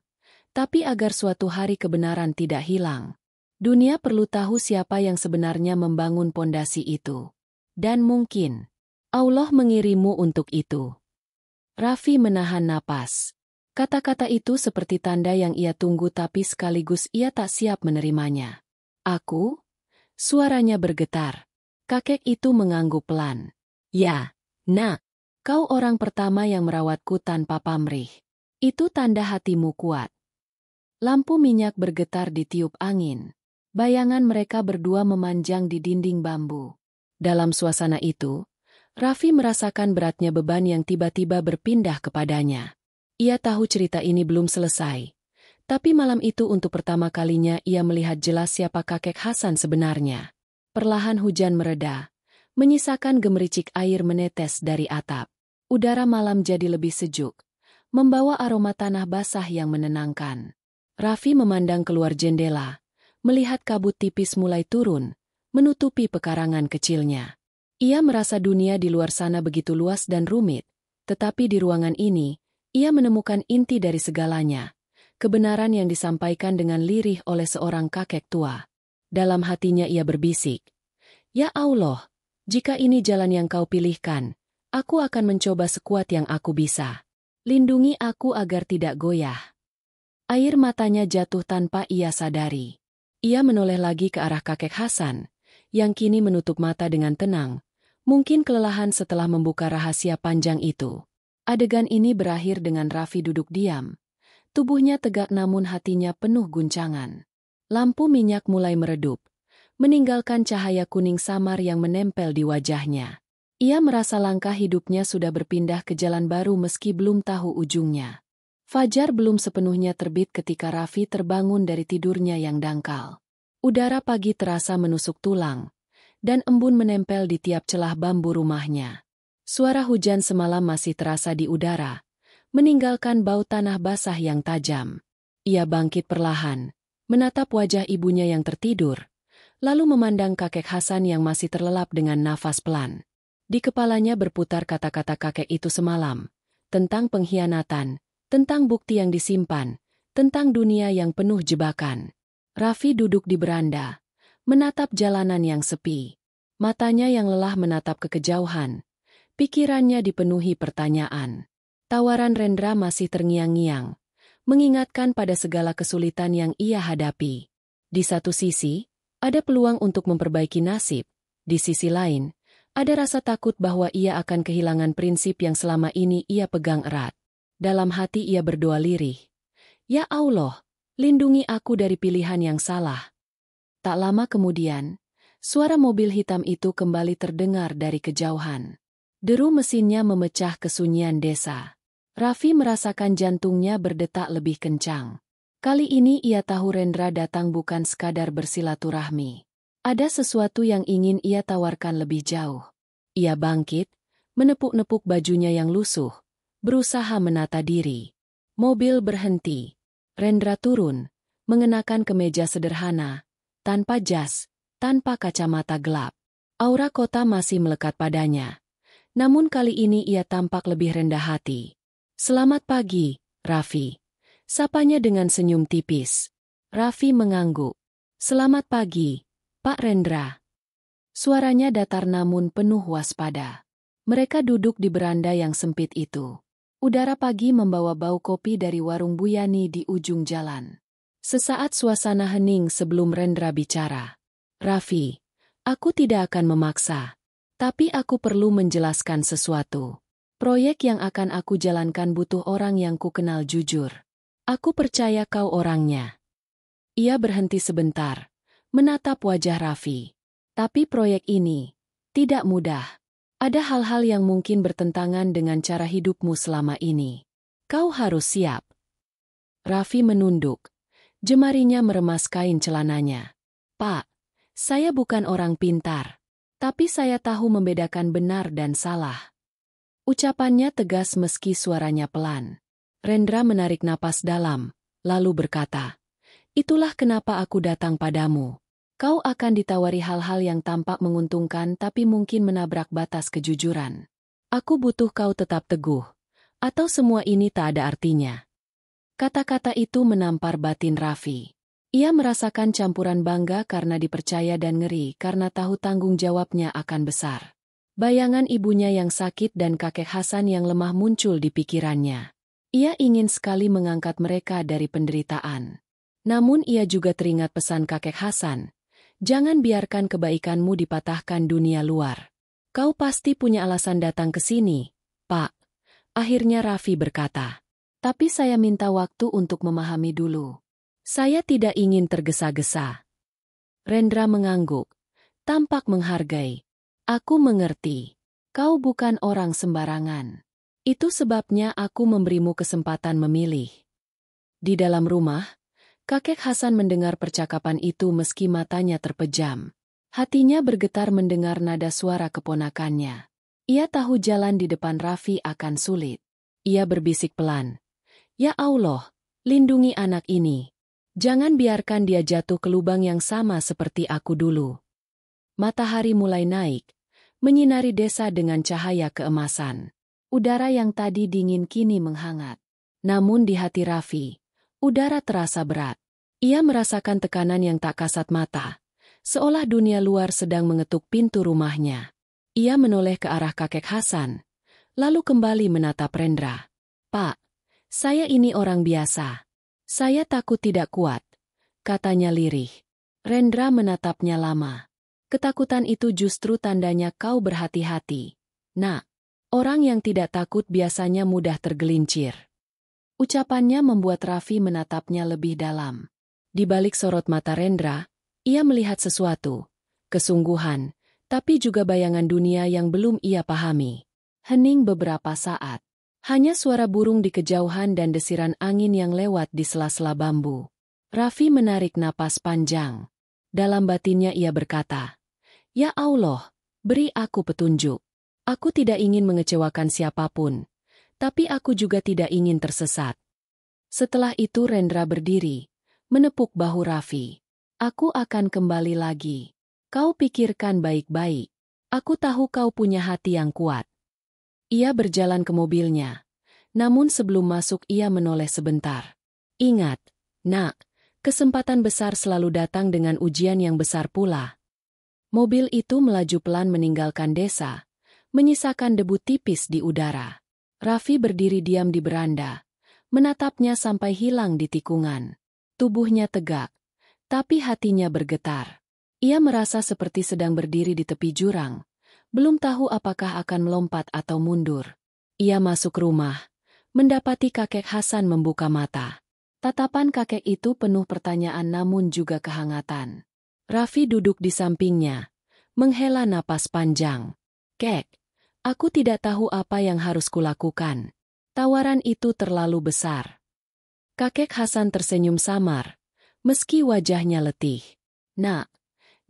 tapi agar suatu hari kebenaran tidak hilang. Dunia perlu tahu siapa yang sebenarnya membangun pondasi itu. Dan mungkin Allah mengirimu untuk itu." Raffi menahan napas. Kata-kata itu seperti tanda yang ia tunggu tapi sekaligus ia tak siap menerimanya. "Aku?" Suaranya bergetar. Kakek itu mengangguk pelan. "Ya, nak. Kau orang pertama yang merawatku tanpa pamrih. Itu tanda hatimu kuat." Lampu minyak bergetar ditiup angin. Bayangan mereka berdua memanjang di dinding bambu. Dalam suasana itu, Raffi merasakan beratnya beban yang tiba-tiba berpindah kepadanya. Ia tahu cerita ini belum selesai. Tapi malam itu untuk pertama kalinya ia melihat jelas siapa kakek Hasan sebenarnya. Perlahan hujan mereda, menyisakan gemericik air menetes dari atap. Udara malam jadi lebih sejuk, membawa aroma tanah basah yang menenangkan. Raffi memandang keluar jendela, melihat kabut tipis mulai turun, menutupi pekarangan kecilnya. Ia merasa dunia di luar sana begitu luas dan rumit, tetapi di ruangan ini, ia menemukan inti dari segalanya, kebenaran yang disampaikan dengan lirih oleh seorang kakek tua. Dalam hatinya ia berbisik, "Ya Allah, jika ini jalan yang kau pilihkan, aku akan mencoba sekuat yang aku bisa. Lindungi aku agar tidak goyah." Air matanya jatuh tanpa ia sadari. Ia menoleh lagi ke arah kakek Hasan, yang kini menutup mata dengan tenang, mungkin kelelahan setelah membuka rahasia panjang itu. Adegan ini berakhir dengan Raffi duduk diam. Tubuhnya tegak namun hatinya penuh guncangan. Lampu minyak mulai meredup, meninggalkan cahaya kuning samar yang menempel di wajahnya. Ia merasa langkah hidupnya sudah berpindah ke jalan baru meski belum tahu ujungnya. Fajar belum sepenuhnya terbit ketika Raffi terbangun dari tidurnya yang dangkal. Udara pagi terasa menusuk tulang, dan embun menempel di tiap celah bambu rumahnya. Suara hujan semalam masih terasa di udara, meninggalkan bau tanah basah yang tajam. Ia bangkit perlahan, menatap wajah ibunya yang tertidur, lalu memandang kakek Hasan yang masih terlelap dengan nafas pelan. Di kepalanya berputar kata-kata kakek itu semalam, tentang pengkhianatan, tentang bukti yang disimpan, tentang dunia yang penuh jebakan. Raffi duduk di beranda, menatap jalanan yang sepi. Matanya yang lelah menatap ke kejauhan. Pikirannya dipenuhi pertanyaan. Tawaran Rendra masih terngiang-ngiang, mengingatkan pada segala kesulitan yang ia hadapi. Di satu sisi, ada peluang untuk memperbaiki nasib. Di sisi lain, ada rasa takut bahwa ia akan kehilangan prinsip yang selama ini ia pegang erat. Dalam hati ia berdoa lirih. Ya Allah, lindungi aku dari pilihan yang salah. Tak lama kemudian, suara mobil hitam itu kembali terdengar dari kejauhan. Deru mesinnya memecah kesunyian desa. Raffi merasakan jantungnya berdetak lebih kencang. Kali ini ia tahu Rendra datang bukan sekadar bersilaturahmi. Ada sesuatu yang ingin ia tawarkan lebih jauh. Ia bangkit, menepuk-nepuk bajunya yang lusuh, berusaha menata diri. Mobil berhenti. Rendra turun, mengenakan kemeja sederhana, tanpa jas, tanpa kacamata gelap. Aura kota masih melekat padanya. Namun kali ini ia tampak lebih rendah hati. Selamat pagi, Raffi. Sapanya dengan senyum tipis. Raffi mengangguk. Selamat pagi, Pak Rendra. Suaranya datar namun penuh waspada. Mereka duduk di beranda yang sempit itu. Udara pagi membawa bau kopi dari warung Bu Yani di ujung jalan. Sesaat suasana hening sebelum Rendra bicara. Raffi, aku tidak akan memaksa. Tapi aku perlu menjelaskan sesuatu. Proyek yang akan aku jalankan butuh orang yang ku kenal jujur. Aku percaya kau orangnya. Ia berhenti sebentar, menatap wajah Raffi. Tapi proyek ini tidak mudah. Ada hal-hal yang mungkin bertentangan dengan cara hidupmu selama ini. Kau harus siap. Raffi menunduk. Jemarinya meremas kain celananya. Pak, saya bukan orang pintar. Tapi saya tahu membedakan benar dan salah. Ucapannya tegas meski suaranya pelan. Rendra menarik napas dalam, lalu berkata, itulah kenapa aku datang padamu. Kau akan ditawari hal-hal yang tampak menguntungkan tapi mungkin menabrak batas kejujuran. Aku butuh kau tetap teguh. Atau semua ini tak ada artinya. Kata-kata itu menampar batin Raffi. Ia merasakan campuran bangga karena dipercaya dan ngeri karena tahu tanggung jawabnya akan besar. Bayangan ibunya yang sakit dan kakek Hasan yang lemah muncul di pikirannya. Ia ingin sekali mengangkat mereka dari penderitaan. Namun ia juga teringat pesan kakek Hasan. Jangan biarkan kebaikanmu dipatahkan dunia luar. Kau pasti punya alasan datang ke sini, Pak. Akhirnya Raffi berkata. Tapi saya minta waktu untuk memahami dulu. Saya tidak ingin tergesa-gesa. Rendra mengangguk. Tampak menghargai. Aku mengerti. Kau bukan orang sembarangan. Itu sebabnya aku memberimu kesempatan memilih. Di dalam rumah, kakek Hasan mendengar percakapan itu meski matanya terpejam. Hatinya bergetar mendengar nada suara keponakannya. Ia tahu jalan di depan Raffi akan sulit. Ia berbisik pelan. Ya Allah, lindungi anak ini. Jangan biarkan dia jatuh ke lubang yang sama seperti aku dulu. Matahari mulai naik, menyinari desa dengan cahaya keemasan. Udara yang tadi dingin kini menghangat. Namun di hati Raffi, udara terasa berat. Ia merasakan tekanan yang tak kasat mata, seolah dunia luar sedang mengetuk pintu rumahnya. Ia menoleh ke arah kakek Hasan, lalu kembali menatap Rendra. Pak, saya ini orang biasa. Saya takut tidak kuat, katanya lirih. Rendra menatapnya lama. Ketakutan itu justru tandanya kau berhati-hati. Nak, orang yang tidak takut biasanya mudah tergelincir. Ucapannya membuat Raffi menatapnya lebih dalam. Di balik sorot mata Rendra, ia melihat sesuatu, kesungguhan, tapi juga bayangan dunia yang belum ia pahami. Hening beberapa saat. Hanya suara burung di kejauhan dan desiran angin yang lewat di sela-sela bambu. Raffi menarik napas panjang. Dalam batinnya ia berkata, Ya Allah, beri aku petunjuk. Aku tidak ingin mengecewakan siapapun, tapi aku juga tidak ingin tersesat. Setelah itu Rendra berdiri, menepuk bahu Raffi. Aku akan kembali lagi. Kau pikirkan baik-baik. Aku tahu kau punya hati yang kuat. Ia berjalan ke mobilnya. Namun sebelum masuk ia menoleh sebentar. Ingat, nak, kesempatan besar selalu datang dengan ujian yang besar pula. Mobil itu melaju pelan meninggalkan desa, menyisakan debu tipis di udara. Raffi berdiri diam di beranda, menatapnya sampai hilang di tikungan. Tubuhnya tegak, tapi hatinya bergetar. Ia merasa seperti sedang berdiri di tepi jurang, belum tahu apakah akan melompat atau mundur. Ia masuk rumah, mendapati kakek Hasan membuka mata. Tatapan kakek itu penuh pertanyaan namun juga kehangatan. Raffi duduk di sampingnya, menghela napas panjang. Kek, aku tidak tahu apa yang harus kulakukan. Tawaran itu terlalu besar. Kakek Hasan tersenyum samar, meski wajahnya letih. Nak,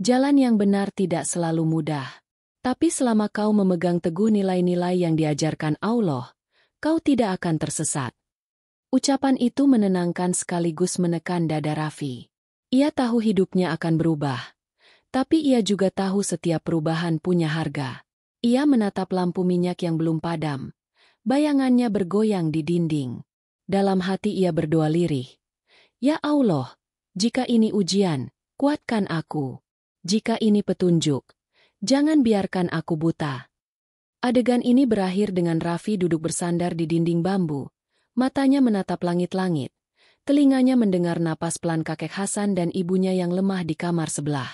jalan yang benar tidak selalu mudah. Tapi selama kau memegang teguh nilai-nilai yang diajarkan Allah, kau tidak akan tersesat. Ucapan itu menenangkan sekaligus menekan dada Raffi. Ia tahu hidupnya akan berubah. Tapi ia juga tahu setiap perubahan punya harga. Ia menatap lampu minyak yang belum padam. Bayangannya bergoyang di dinding. Dalam hati ia berdoa lirih. Ya Allah, jika ini ujian, kuatkan aku. Jika ini petunjuk, jangan biarkan aku buta. Adegan ini berakhir dengan Raffi duduk bersandar di dinding bambu. Matanya menatap langit-langit. Telinganya mendengar napas pelan kakek Hasan dan ibunya yang lemah di kamar sebelah.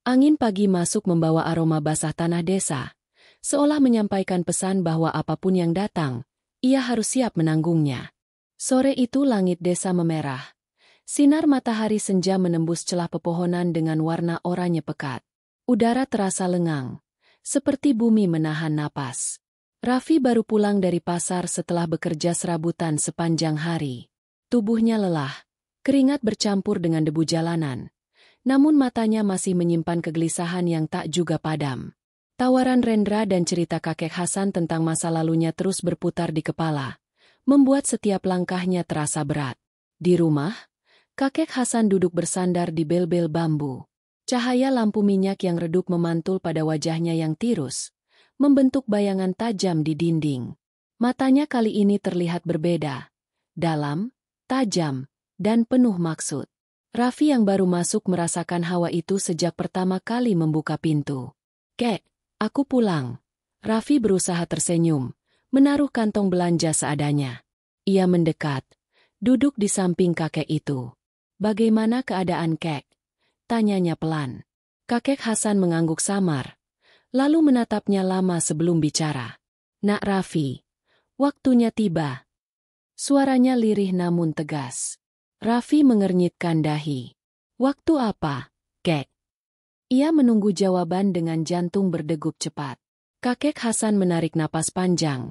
Angin pagi masuk membawa aroma basah tanah desa, seolah menyampaikan pesan bahwa apapun yang datang, ia harus siap menanggungnya. Sore itu langit desa memerah. Sinar matahari senja menembus celah pepohonan dengan warna oranye pekat. Udara terasa lengang, seperti bumi menahan napas. Raffi baru pulang dari pasar setelah bekerja serabutan sepanjang hari. Tubuhnya lelah, keringat bercampur dengan debu jalanan. Namun matanya masih menyimpan kegelisahan yang tak juga padam. Tawaran Rendra dan cerita kakek Hasan tentang masa lalunya terus berputar di kepala, membuat setiap langkahnya terasa berat. Di rumah, kakek Hasan duduk bersandar di bel-bel bambu. Cahaya lampu minyak yang redup memantul pada wajahnya yang tirus, membentuk bayangan tajam di dinding. Matanya kali ini terlihat berbeda, dalam, tajam, dan penuh maksud. Raffi yang baru masuk merasakan hawa itu sejak pertama kali membuka pintu. Kek, aku pulang. Raffi berusaha tersenyum, menaruh kantong belanja seadanya. Ia mendekat, duduk di samping kakek itu. Bagaimana keadaan kek? Tanyanya pelan. Kakek Hasan mengangguk samar, lalu menatapnya lama sebelum bicara. Nak Raffi, waktunya tiba. Suaranya lirih namun tegas. Raffi mengernyitkan dahi. Waktu apa, kek? Ia menunggu jawaban dengan jantung berdegup cepat. Kakek Hasan menarik napas panjang.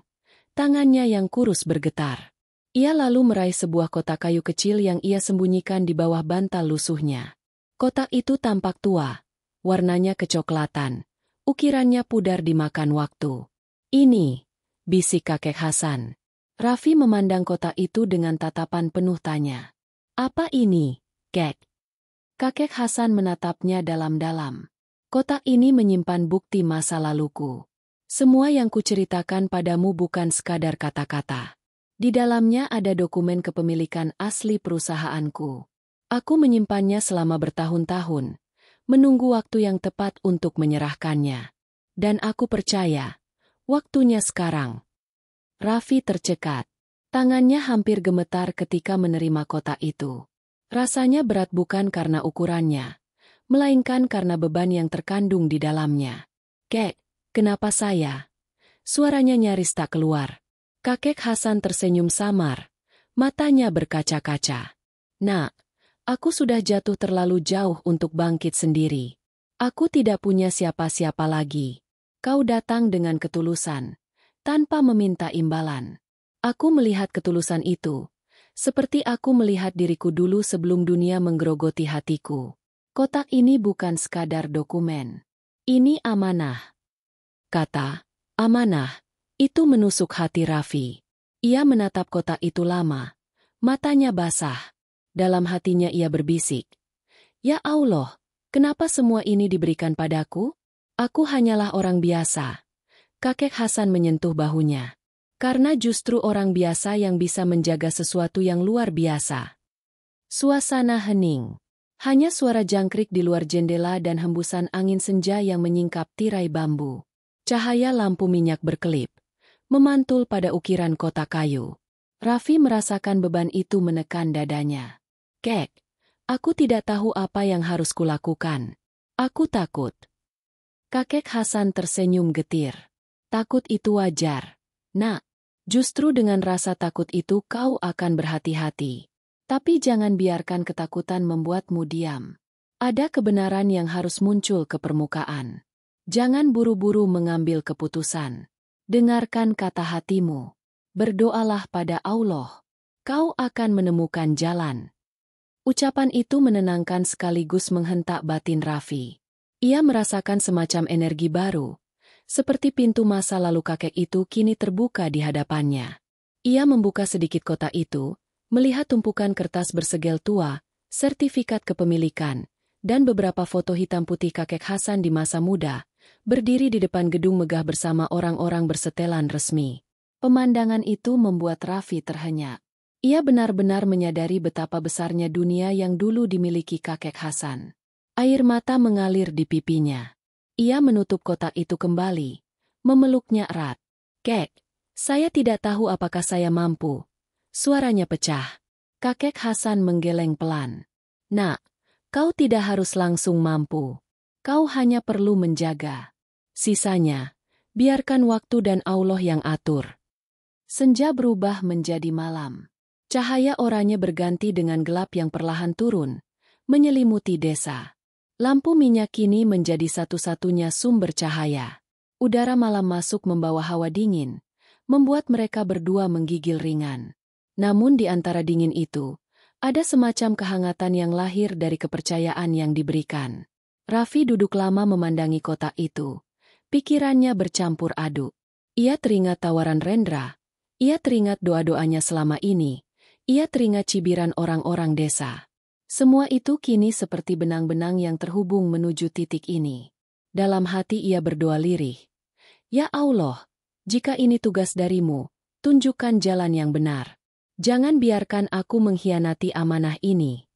Tangannya yang kurus bergetar. Ia lalu meraih sebuah kotak kayu kecil yang ia sembunyikan di bawah bantal lusuhnya. Kotak itu tampak tua, warnanya kecoklatan, ukirannya pudar dimakan waktu. Ini, bisik kakek Hasan. Raffi memandang kotak itu dengan tatapan penuh tanya. Apa ini, kek? Kakek Hasan menatapnya dalam-dalam. Kotak ini menyimpan bukti masa laluku. Semua yang kuceritakan padamu bukan sekadar kata-kata. Di dalamnya ada dokumen kepemilikan asli perusahaanku. Aku menyimpannya selama bertahun-tahun, menunggu waktu yang tepat untuk menyerahkannya. Dan aku percaya, waktunya sekarang. Raffi tercekat. Tangannya hampir gemetar ketika menerima kotak itu. Rasanya berat bukan karena ukurannya, melainkan karena beban yang terkandung di dalamnya. Kek, kenapa saya? Suaranya nyaris tak keluar. Kakek Hasan tersenyum samar, matanya berkaca-kaca. Nak, aku sudah jatuh terlalu jauh untuk bangkit sendiri. Aku tidak punya siapa-siapa lagi. Kau datang dengan ketulusan, tanpa meminta imbalan. Aku melihat ketulusan itu, seperti aku melihat diriku dulu sebelum dunia menggerogoti hatiku. Kotak ini bukan sekadar dokumen. Ini amanah. Kata, amanah. Itu menusuk hati Raffi. Ia menatap kotak itu lama. Matanya basah. Dalam hatinya ia berbisik. Ya Allah, kenapa semua ini diberikan padaku? Aku hanyalah orang biasa. Kakek Hasan menyentuh bahunya. Karena justru orang biasa yang bisa menjaga sesuatu yang luar biasa. Suasana hening. Hanya suara jangkrik di luar jendela dan hembusan angin senja yang menyingkap tirai bambu. Cahaya lampu minyak berkelip, memantul pada ukiran kotak kayu. Raffi merasakan beban itu menekan dadanya. Kek, aku tidak tahu apa yang harus kulakukan. Aku takut. Kakek Hasan tersenyum getir. Takut itu wajar. Nak, justru dengan rasa takut itu kau akan berhati-hati. Tapi jangan biarkan ketakutan membuatmu diam. Ada kebenaran yang harus muncul ke permukaan. Jangan buru-buru mengambil keputusan. Dengarkan kata hatimu. Berdoalah pada Allah. Kau akan menemukan jalan. Ucapan itu menenangkan sekaligus menghentak batin Raffi. Ia merasakan semacam energi baru. Seperti pintu masa lalu kakek itu kini terbuka di hadapannya. Ia membuka sedikit kotak itu, melihat tumpukan kertas bersegel tua, sertifikat kepemilikan, dan beberapa foto hitam putih kakek Hasan di masa muda, berdiri di depan gedung megah bersama orang-orang bersetelan resmi. Pemandangan itu membuat Raffi terhenyak. Ia benar-benar menyadari betapa besarnya dunia yang dulu dimiliki kakek Hasan. Air mata mengalir di pipinya. Ia menutup kotak itu kembali, memeluknya erat. Kek, saya tidak tahu apakah saya mampu. Suaranya pecah. Kakek Hasan menggeleng pelan. Nak, kau tidak harus langsung mampu. Kau hanya perlu menjaga. Sisanya, biarkan waktu dan Allah yang atur. Senja berubah menjadi malam. Cahaya oranye berganti dengan gelap yang perlahan turun, menyelimuti desa. Lampu minyak kini menjadi satu-satunya sumber cahaya. Udara malam masuk membawa hawa dingin, membuat mereka berdua menggigil ringan. Namun di antara dingin itu, ada semacam kehangatan yang lahir dari kepercayaan yang diberikan. Raffi duduk lama memandangi kotak itu. Pikirannya bercampur aduk. Ia teringat tawaran Rendra. Ia teringat doa-doanya selama ini. Ia teringat cibiran orang-orang desa. Semua itu kini seperti benang-benang yang terhubung menuju titik ini. Dalam hati ia berdoa lirih. Ya Allah, jika ini tugas darimu, tunjukkan jalan yang benar. Jangan biarkan aku mengkhianati amanah ini.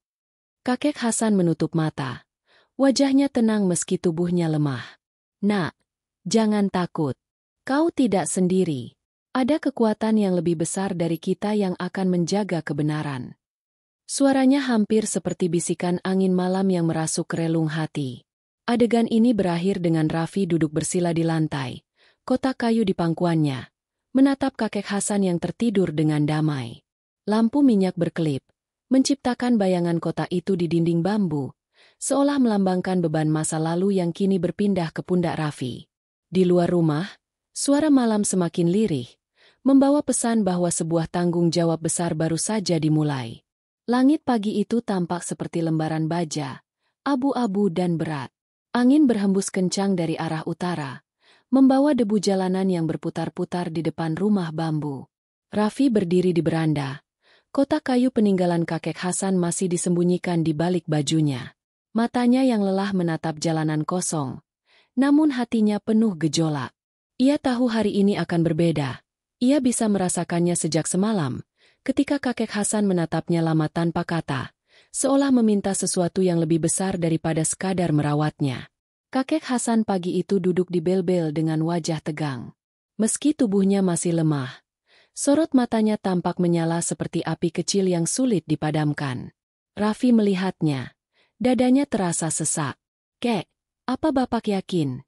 Kakek Hasan menutup mata. Wajahnya tenang meski tubuhnya lemah. Nak, jangan takut. Kau tidak sendiri. Ada kekuatan yang lebih besar dari kita yang akan menjaga kebenaran. Suaranya hampir seperti bisikan angin malam yang merasuk relung hati. Adegan ini berakhir dengan Raffi duduk bersila di lantai, kotak kayu di pangkuannya, menatap kakek Hasan yang tertidur dengan damai. Lampu minyak berkelip, menciptakan bayangan kotak itu di dinding bambu, seolah melambangkan beban masa lalu yang kini berpindah ke pundak Raffi. Di luar rumah, suara malam semakin lirih, membawa pesan bahwa sebuah tanggung jawab besar baru saja dimulai. Langit pagi itu tampak seperti lembaran baja, abu-abu dan berat. Angin berhembus kencang dari arah utara, membawa debu jalanan yang berputar-putar di depan rumah bambu. Raffi berdiri di beranda. Kotak kayu peninggalan kakek Hasan masih disembunyikan di balik bajunya. Matanya yang lelah menatap jalanan kosong, namun hatinya penuh gejolak. Ia tahu hari ini akan berbeda. Ia bisa merasakannya sejak semalam. Ketika kakek Hasan menatapnya lama tanpa kata, seolah meminta sesuatu yang lebih besar daripada sekadar merawatnya. Kakek Hasan pagi itu duduk di bel-bel dengan wajah tegang. Meski tubuhnya masih lemah, sorot matanya tampak menyala seperti api kecil yang sulit dipadamkan. Raffi melihatnya. Dadanya terasa sesak. Kek, apa Bapak yakin?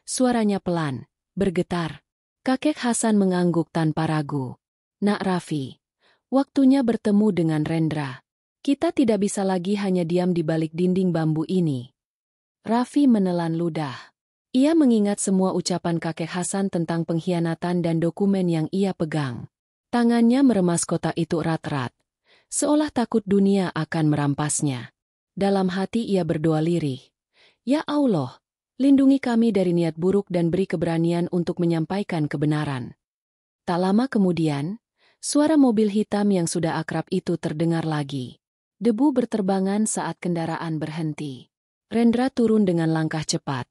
Suaranya pelan, bergetar. Kakek Hasan mengangguk tanpa ragu. Nak Raffi, waktunya bertemu dengan Rendra. Kita tidak bisa lagi hanya diam di balik dinding bambu ini. Raffi menelan ludah. Ia mengingat semua ucapan kakek Hasan tentang pengkhianatan dan dokumen yang ia pegang. Tangannya meremas kotak itu erat-erat, seolah takut dunia akan merampasnya. Dalam hati ia berdoa lirih. Ya Allah, lindungi kami dari niat buruk dan beri keberanian untuk menyampaikan kebenaran. Tak lama kemudian, suara mobil hitam yang sudah akrab itu terdengar lagi. Debu berterbangan saat kendaraan berhenti. Rendra turun dengan langkah cepat.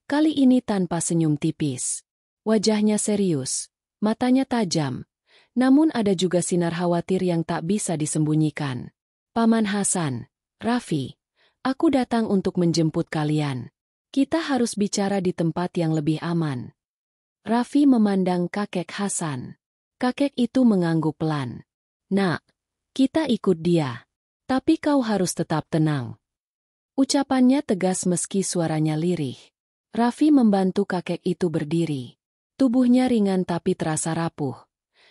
Kali ini tanpa senyum tipis. Wajahnya serius, Matanya tajam, namun ada juga sinar khawatir yang tak bisa disembunyikan. Paman Hasan, Raffi, aku datang untuk menjemput kalian. Kita harus bicara di tempat yang lebih aman. Raffi memandang kakek Hasan. Kakek itu mengangguk pelan. Nak, kita ikut dia. Tapi kau harus tetap tenang. Ucapannya tegas meski suaranya lirih. Raffi membantu kakek itu berdiri. Tubuhnya ringan tapi terasa rapuh.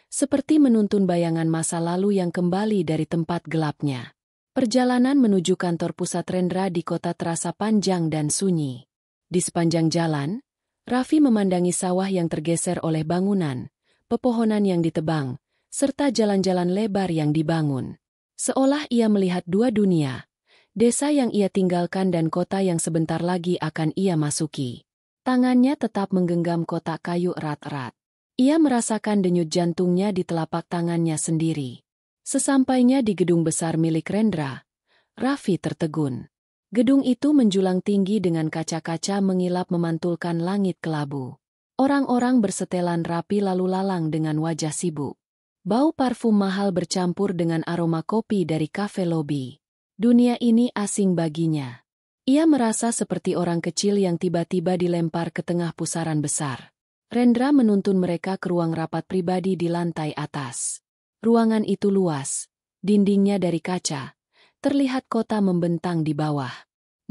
Seperti menuntun bayangan masa lalu yang kembali dari tempat gelapnya. Perjalanan menuju kantor pusat Rendra di kota terasa panjang dan sunyi. Di sepanjang jalan, Raffi memandangi sawah yang tergeser oleh bangunan, pepohonan yang ditebang, serta jalan-jalan lebar yang dibangun. Seolah ia melihat dua dunia, desa yang ia tinggalkan dan kota yang sebentar lagi akan ia masuki. Tangannya tetap menggenggam kotak kayu erat-erat. Ia merasakan denyut jantungnya di telapak tangannya sendiri. Sesampainya di gedung besar milik Rendra, Raffi tertegun. Gedung itu menjulang tinggi dengan kaca-kaca mengilap memantulkan langit kelabu. Orang-orang bersetelan rapi lalu lalang dengan wajah sibuk. Bau parfum mahal bercampur dengan aroma kopi dari kafe lobi. Dunia ini asing baginya. Ia merasa seperti orang kecil yang tiba-tiba dilempar ke tengah pusaran besar. Rendra menuntun mereka ke ruang rapat pribadi di lantai atas. Ruangan itu luas, dindingnya dari kaca, terlihat kota membentang di bawah.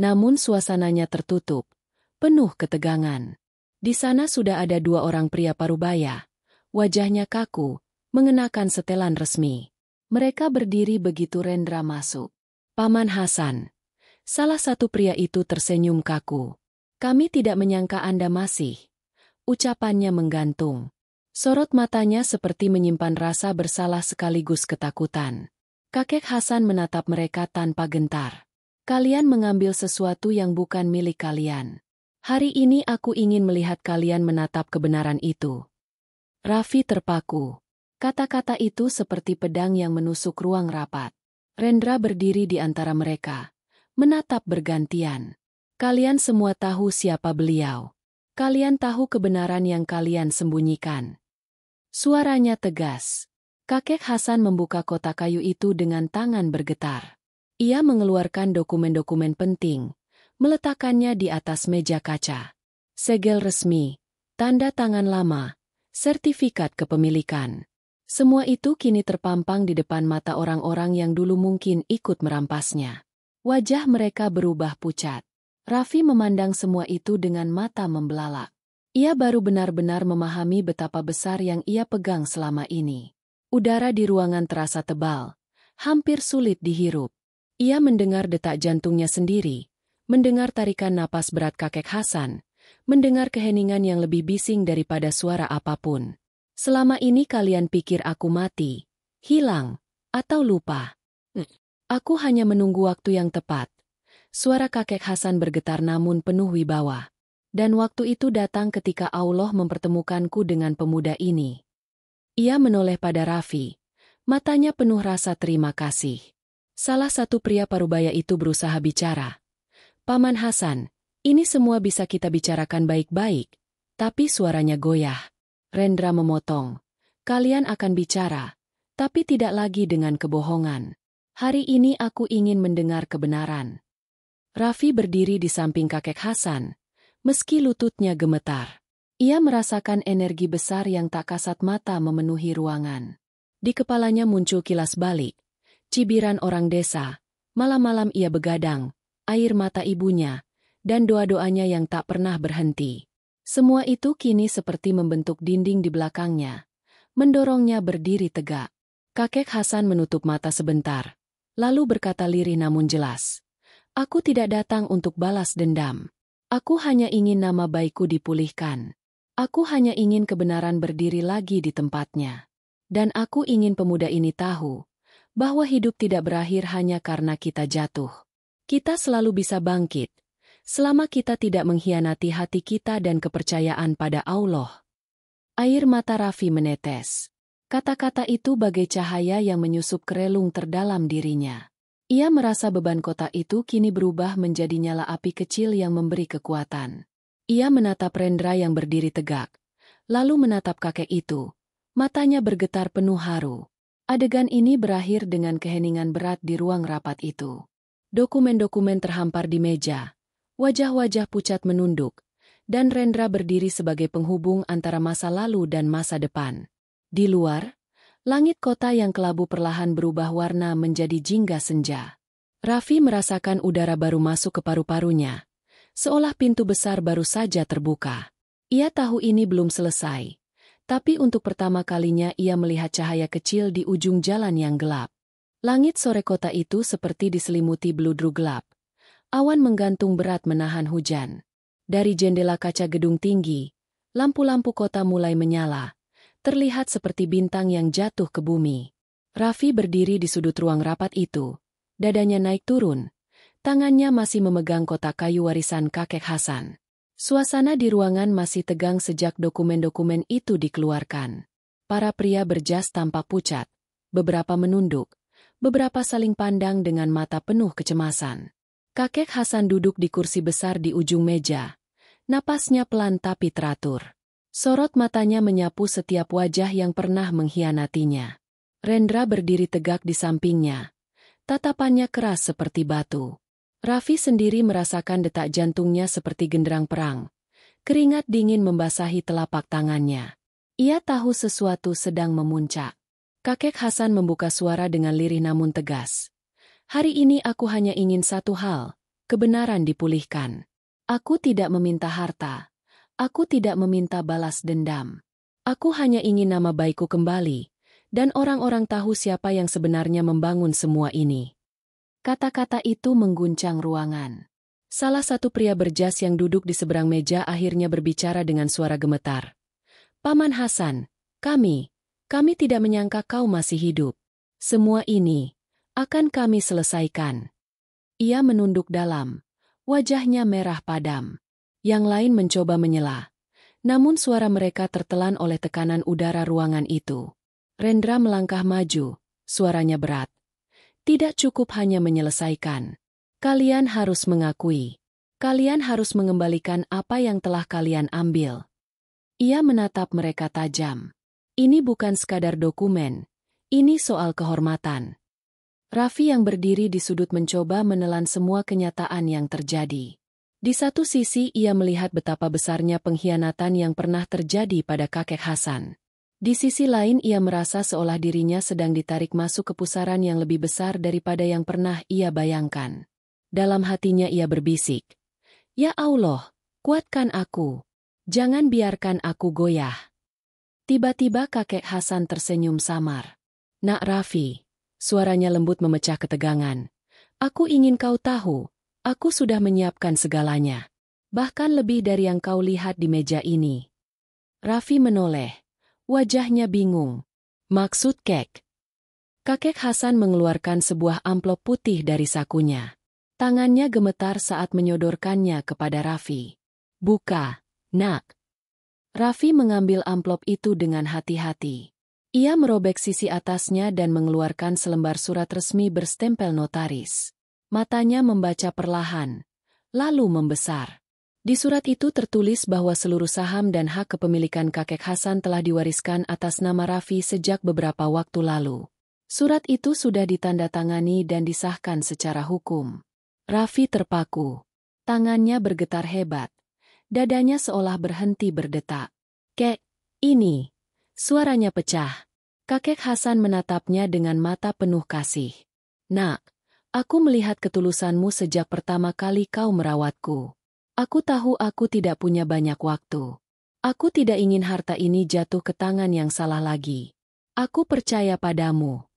Namun suasananya tertutup, penuh ketegangan. Di sana sudah ada dua orang pria parubaya, wajahnya kaku, mengenakan setelan resmi. Mereka berdiri begitu Rendra masuk. Paman Hasan. Salah satu pria itu tersenyum kaku. Kami tidak menyangka Anda masih. Ucapannya menggantung. Sorot matanya seperti menyimpan rasa bersalah sekaligus ketakutan. Kakek Hasan menatap mereka tanpa gentar. Kalian mengambil sesuatu yang bukan milik kalian. Hari ini aku ingin melihat kalian menatap kebenaran itu. Raffi terpaku. Kata-kata itu seperti pedang yang menusuk ruang rapat. Rendra berdiri di antara mereka. Menatap bergantian. Kalian semua tahu siapa beliau. Kalian tahu kebenaran yang kalian sembunyikan. Suaranya tegas. Kakek Hasan membuka kotak kayu itu dengan tangan bergetar. Ia mengeluarkan dokumen-dokumen penting, meletakkannya di atas meja kaca. Segel resmi, tanda tangan lama, sertifikat kepemilikan. Semua itu kini terpampang di depan mata orang-orang yang dulu mungkin ikut merampasnya. Wajah mereka berubah pucat. Raffi memandang semua itu dengan mata membelalak. Ia baru benar-benar memahami betapa besar yang ia pegang selama ini. Udara di ruangan terasa tebal, hampir sulit dihirup. Ia mendengar detak jantungnya sendiri, mendengar tarikan napas berat kakek Hasan, mendengar keheningan yang lebih bising daripada suara apapun. Selama ini kalian pikir aku mati, hilang, atau lupa. Aku hanya menunggu waktu yang tepat. Suara kakek Hasan bergetar namun penuh wibawa. Dan waktu itu datang ketika Allah mempertemukanku dengan pemuda ini. Ia menoleh pada Raffi. Matanya penuh rasa terima kasih. Salah satu pria parubaya itu berusaha bicara. Paman Hasan, ini semua bisa kita bicarakan baik-baik. Tapi suaranya goyah. Rendra memotong. Kalian akan bicara, tapi tidak lagi dengan kebohongan. Hari ini aku ingin mendengar kebenaran. Raffi berdiri di samping kakek Hasan, meski lututnya gemetar. Ia merasakan energi besar yang tak kasat mata memenuhi ruangan. Di kepalanya muncul kilas balik, cibiran orang desa, malam-malam ia begadang, air mata ibunya, dan doa-doanya yang tak pernah berhenti. Semua itu kini seperti membentuk dinding di belakangnya, mendorongnya berdiri tegak. Kakek Hasan menutup mata sebentar, lalu berkata lirih namun jelas. Aku tidak datang untuk balas dendam. Aku hanya ingin nama baikku dipulihkan. Aku hanya ingin kebenaran berdiri lagi di tempatnya. Dan aku ingin pemuda ini tahu bahwa hidup tidak berakhir hanya karena kita jatuh. Kita selalu bisa bangkit, selama kita tidak mengkhianati hati kita dan kepercayaan pada Allah. Air mata Raffi menetes. Kata-kata itu bagai cahaya yang menyusup ke relung terdalam dirinya. Ia merasa beban kota itu kini berubah menjadi nyala api kecil yang memberi kekuatan. Ia menatap Rendra yang berdiri tegak, lalu menatap kakek itu, Matanya bergetar penuh haru. Adegan ini berakhir dengan keheningan berat di ruang rapat itu. Dokumen-dokumen terhampar di meja. Wajah-wajah pucat menunduk. Dan Rendra berdiri sebagai penghubung antara masa lalu dan masa depan. Di luar, langit kota yang kelabu perlahan berubah warna menjadi jingga senja. Raffi merasakan udara baru masuk ke paru-parunya. Seolah pintu besar baru saja terbuka. Ia tahu ini belum selesai. Tapi untuk pertama kalinya ia melihat cahaya kecil di ujung jalan yang gelap. Langit sore kota itu seperti diselimuti beludru gelap. Awan menggantung berat menahan hujan. Dari jendela kaca gedung tinggi, lampu-lampu kota mulai menyala. Terlihat seperti bintang yang jatuh ke bumi. Raffi berdiri di sudut ruang rapat itu. Dadanya naik turun. Tangannya masih memegang kotak kayu warisan kakek Hasan. Suasana di ruangan masih tegang sejak dokumen-dokumen itu dikeluarkan. Para pria berjas tampak pucat. Beberapa menunduk. Beberapa saling pandang dengan mata penuh kecemasan. Kakek Hasan duduk di kursi besar di ujung meja. Napasnya pelan tapi teratur. Sorot matanya menyapu setiap wajah yang pernah mengkhianatinya. Rendra berdiri tegak di sampingnya. Tatapannya keras seperti batu. Raffi sendiri merasakan detak jantungnya seperti genderang perang. Keringat dingin membasahi telapak tangannya. Ia tahu sesuatu sedang memuncak. Kakek Hasan membuka suara dengan lirih namun tegas. Hari ini aku hanya ingin satu hal, kebenaran dipulihkan. Aku tidak meminta harta. Aku tidak meminta balas dendam. Aku hanya ingin nama baikku kembali, dan orang-orang tahu siapa yang sebenarnya membangun semua ini. Kata-kata itu mengguncang ruangan. Salah satu pria berjas yang duduk di seberang meja akhirnya berbicara dengan suara gemetar. Paman Hasan, kami tidak menyangka kau masih hidup. Semua ini akan kami selesaikan. Ia menunduk dalam. Wajahnya merah padam. Yang lain mencoba menyela. Namun suara mereka tertelan oleh tekanan udara ruangan itu. Rendra melangkah maju, suaranya berat. Tidak cukup hanya menyelesaikan. Kalian harus mengakui. Kalian harus mengembalikan apa yang telah kalian ambil. Ia menatap mereka tajam. Ini bukan sekadar dokumen. Ini soal kehormatan. Raffi yang berdiri di sudut mencoba menelan semua kenyataan yang terjadi. Di satu sisi ia melihat betapa besarnya pengkhianatan yang pernah terjadi pada kakek Hasan. Di sisi lain ia merasa seolah dirinya sedang ditarik masuk ke pusaran yang lebih besar daripada yang pernah ia bayangkan. Dalam hatinya ia berbisik. Ya Allah, kuatkan aku. Jangan biarkan aku goyah. Tiba-tiba kakek Hasan tersenyum samar. Nak Raffi, suaranya lembut memecah ketegangan. Aku ingin kau tahu, aku sudah menyiapkan segalanya. Bahkan lebih dari yang kau lihat di meja ini. Raffi menoleh. Wajahnya bingung. Maksud kek? Kakek Hasan mengeluarkan sebuah amplop putih dari sakunya. Tangannya gemetar saat menyodorkannya kepada Raffi. Buka, nak. Raffi mengambil amplop itu dengan hati-hati. Ia merobek sisi atasnya dan mengeluarkan selembar surat resmi berstempel notaris. Matanya membaca perlahan, lalu membesar. Di surat itu tertulis bahwa seluruh saham dan hak kepemilikan kakek Hasan telah diwariskan atas nama Raffi sejak beberapa waktu lalu. Surat itu sudah ditandatangani dan disahkan secara hukum. Raffi terpaku. Tangannya bergetar hebat. Dadanya seolah berhenti berdetak. Kek, ini. Suaranya pecah. Kakek Hasan menatapnya dengan mata penuh kasih. Nak, aku melihat ketulusanmu sejak pertama kali kau merawatku. Aku tahu aku tidak punya banyak waktu. Aku tidak ingin harta ini jatuh ke tangan yang salah lagi. Aku percaya padamu.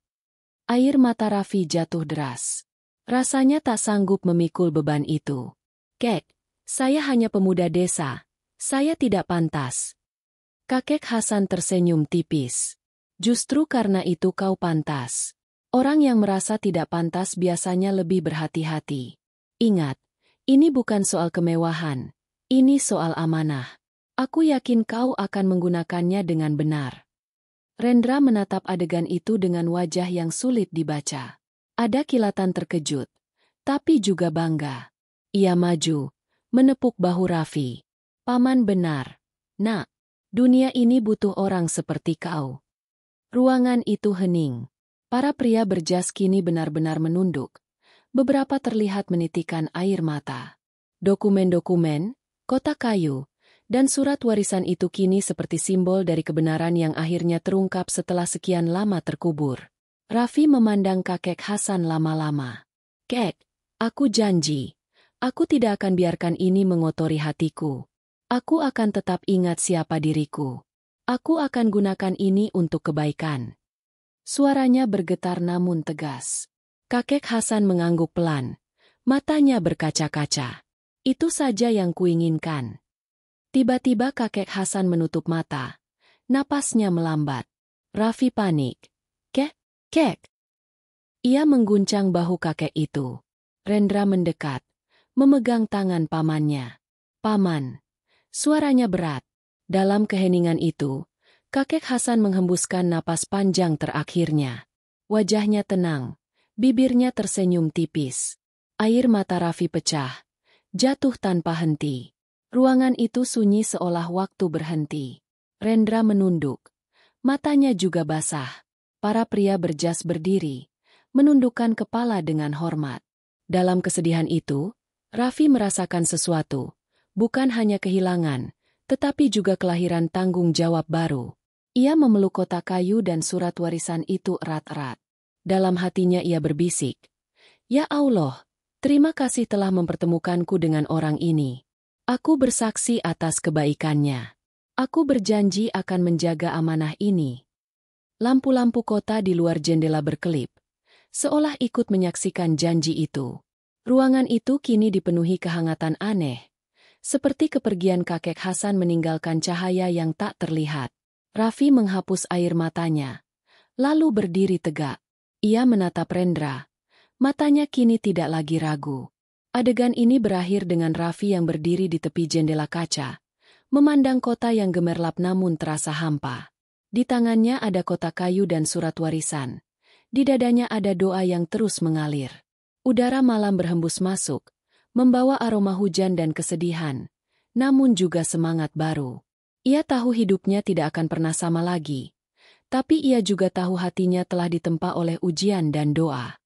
Air mata Raffi jatuh deras. Rasanya tak sanggup memikul beban itu. Kek, saya hanya pemuda desa. Saya tidak pantas. Kakek Hasan tersenyum tipis. Justru karena itu kau pantas. Orang yang merasa tidak pantas biasanya lebih berhati-hati. Ingat, ini bukan soal kemewahan, ini soal amanah. Aku yakin kau akan menggunakannya dengan benar. Rendra menatap adegan itu dengan wajah yang sulit dibaca. Ada kilatan terkejut, tapi juga bangga. Ia maju, menepuk bahu Raffi. Paman benar, nak. Dunia ini butuh orang seperti kau. Ruangan itu hening. Para pria berjas kini benar-benar menunduk. Beberapa terlihat menitikan air mata. Dokumen-dokumen, kotak kayu, dan surat warisan itu kini seperti simbol dari kebenaran yang akhirnya terungkap setelah sekian lama terkubur. Raffi memandang kakek Hasan lama-lama. "Kek, aku janji. Aku tidak akan biarkan ini mengotori hatiku. Aku akan tetap ingat siapa diriku. Aku akan gunakan ini untuk kebaikan." Suaranya bergetar namun tegas. Kakek Hasan mengangguk pelan. Matanya berkaca-kaca. "Itu saja yang kuinginkan." Tiba-tiba kakek Hasan menutup mata. Napasnya melambat. Raffi panik. Kek. Ia mengguncang bahu kakek itu. Rendra mendekat, memegang tangan pamannya. "Paman." Suaranya berat. Dalam keheningan itu, kakek Hasan menghembuskan napas panjang terakhirnya. Wajahnya tenang, bibirnya tersenyum tipis. Air mata Raffi pecah, jatuh tanpa henti. Ruangan itu sunyi seolah waktu berhenti. Rendra menunduk. Matanya juga basah. Para pria berjas berdiri, menundukkan kepala dengan hormat. Dalam kesedihan itu, Raffi merasakan sesuatu. Bukan hanya kehilangan, tetapi juga kelahiran tanggung jawab baru. Ia memeluk kotak kayu dan surat warisan itu erat-erat. Dalam hatinya ia berbisik, "Ya Allah, terima kasih telah mempertemukanku dengan orang ini. Aku bersaksi atas kebaikannya. Aku berjanji akan menjaga amanah ini." Lampu-lampu kota di luar jendela berkelip, seolah ikut menyaksikan janji itu. Ruangan itu kini dipenuhi kehangatan aneh, seperti kepergian kakek Hasan meninggalkan cahaya yang tak terlihat. Raffi menghapus air matanya, lalu berdiri tegak. Ia menatap Rendra. Matanya kini tidak lagi ragu. Adegan ini berakhir dengan Raffi yang berdiri di tepi jendela kaca, memandang kota yang gemerlap namun terasa hampa. Di tangannya ada kotak kayu dan surat warisan. Di dadanya ada doa yang terus mengalir. Udara malam berhembus masuk, membawa aroma hujan dan kesedihan, namun juga semangat baru. Ia tahu hidupnya tidak akan pernah sama lagi, tapi ia juga tahu hatinya telah ditempa oleh ujian dan doa.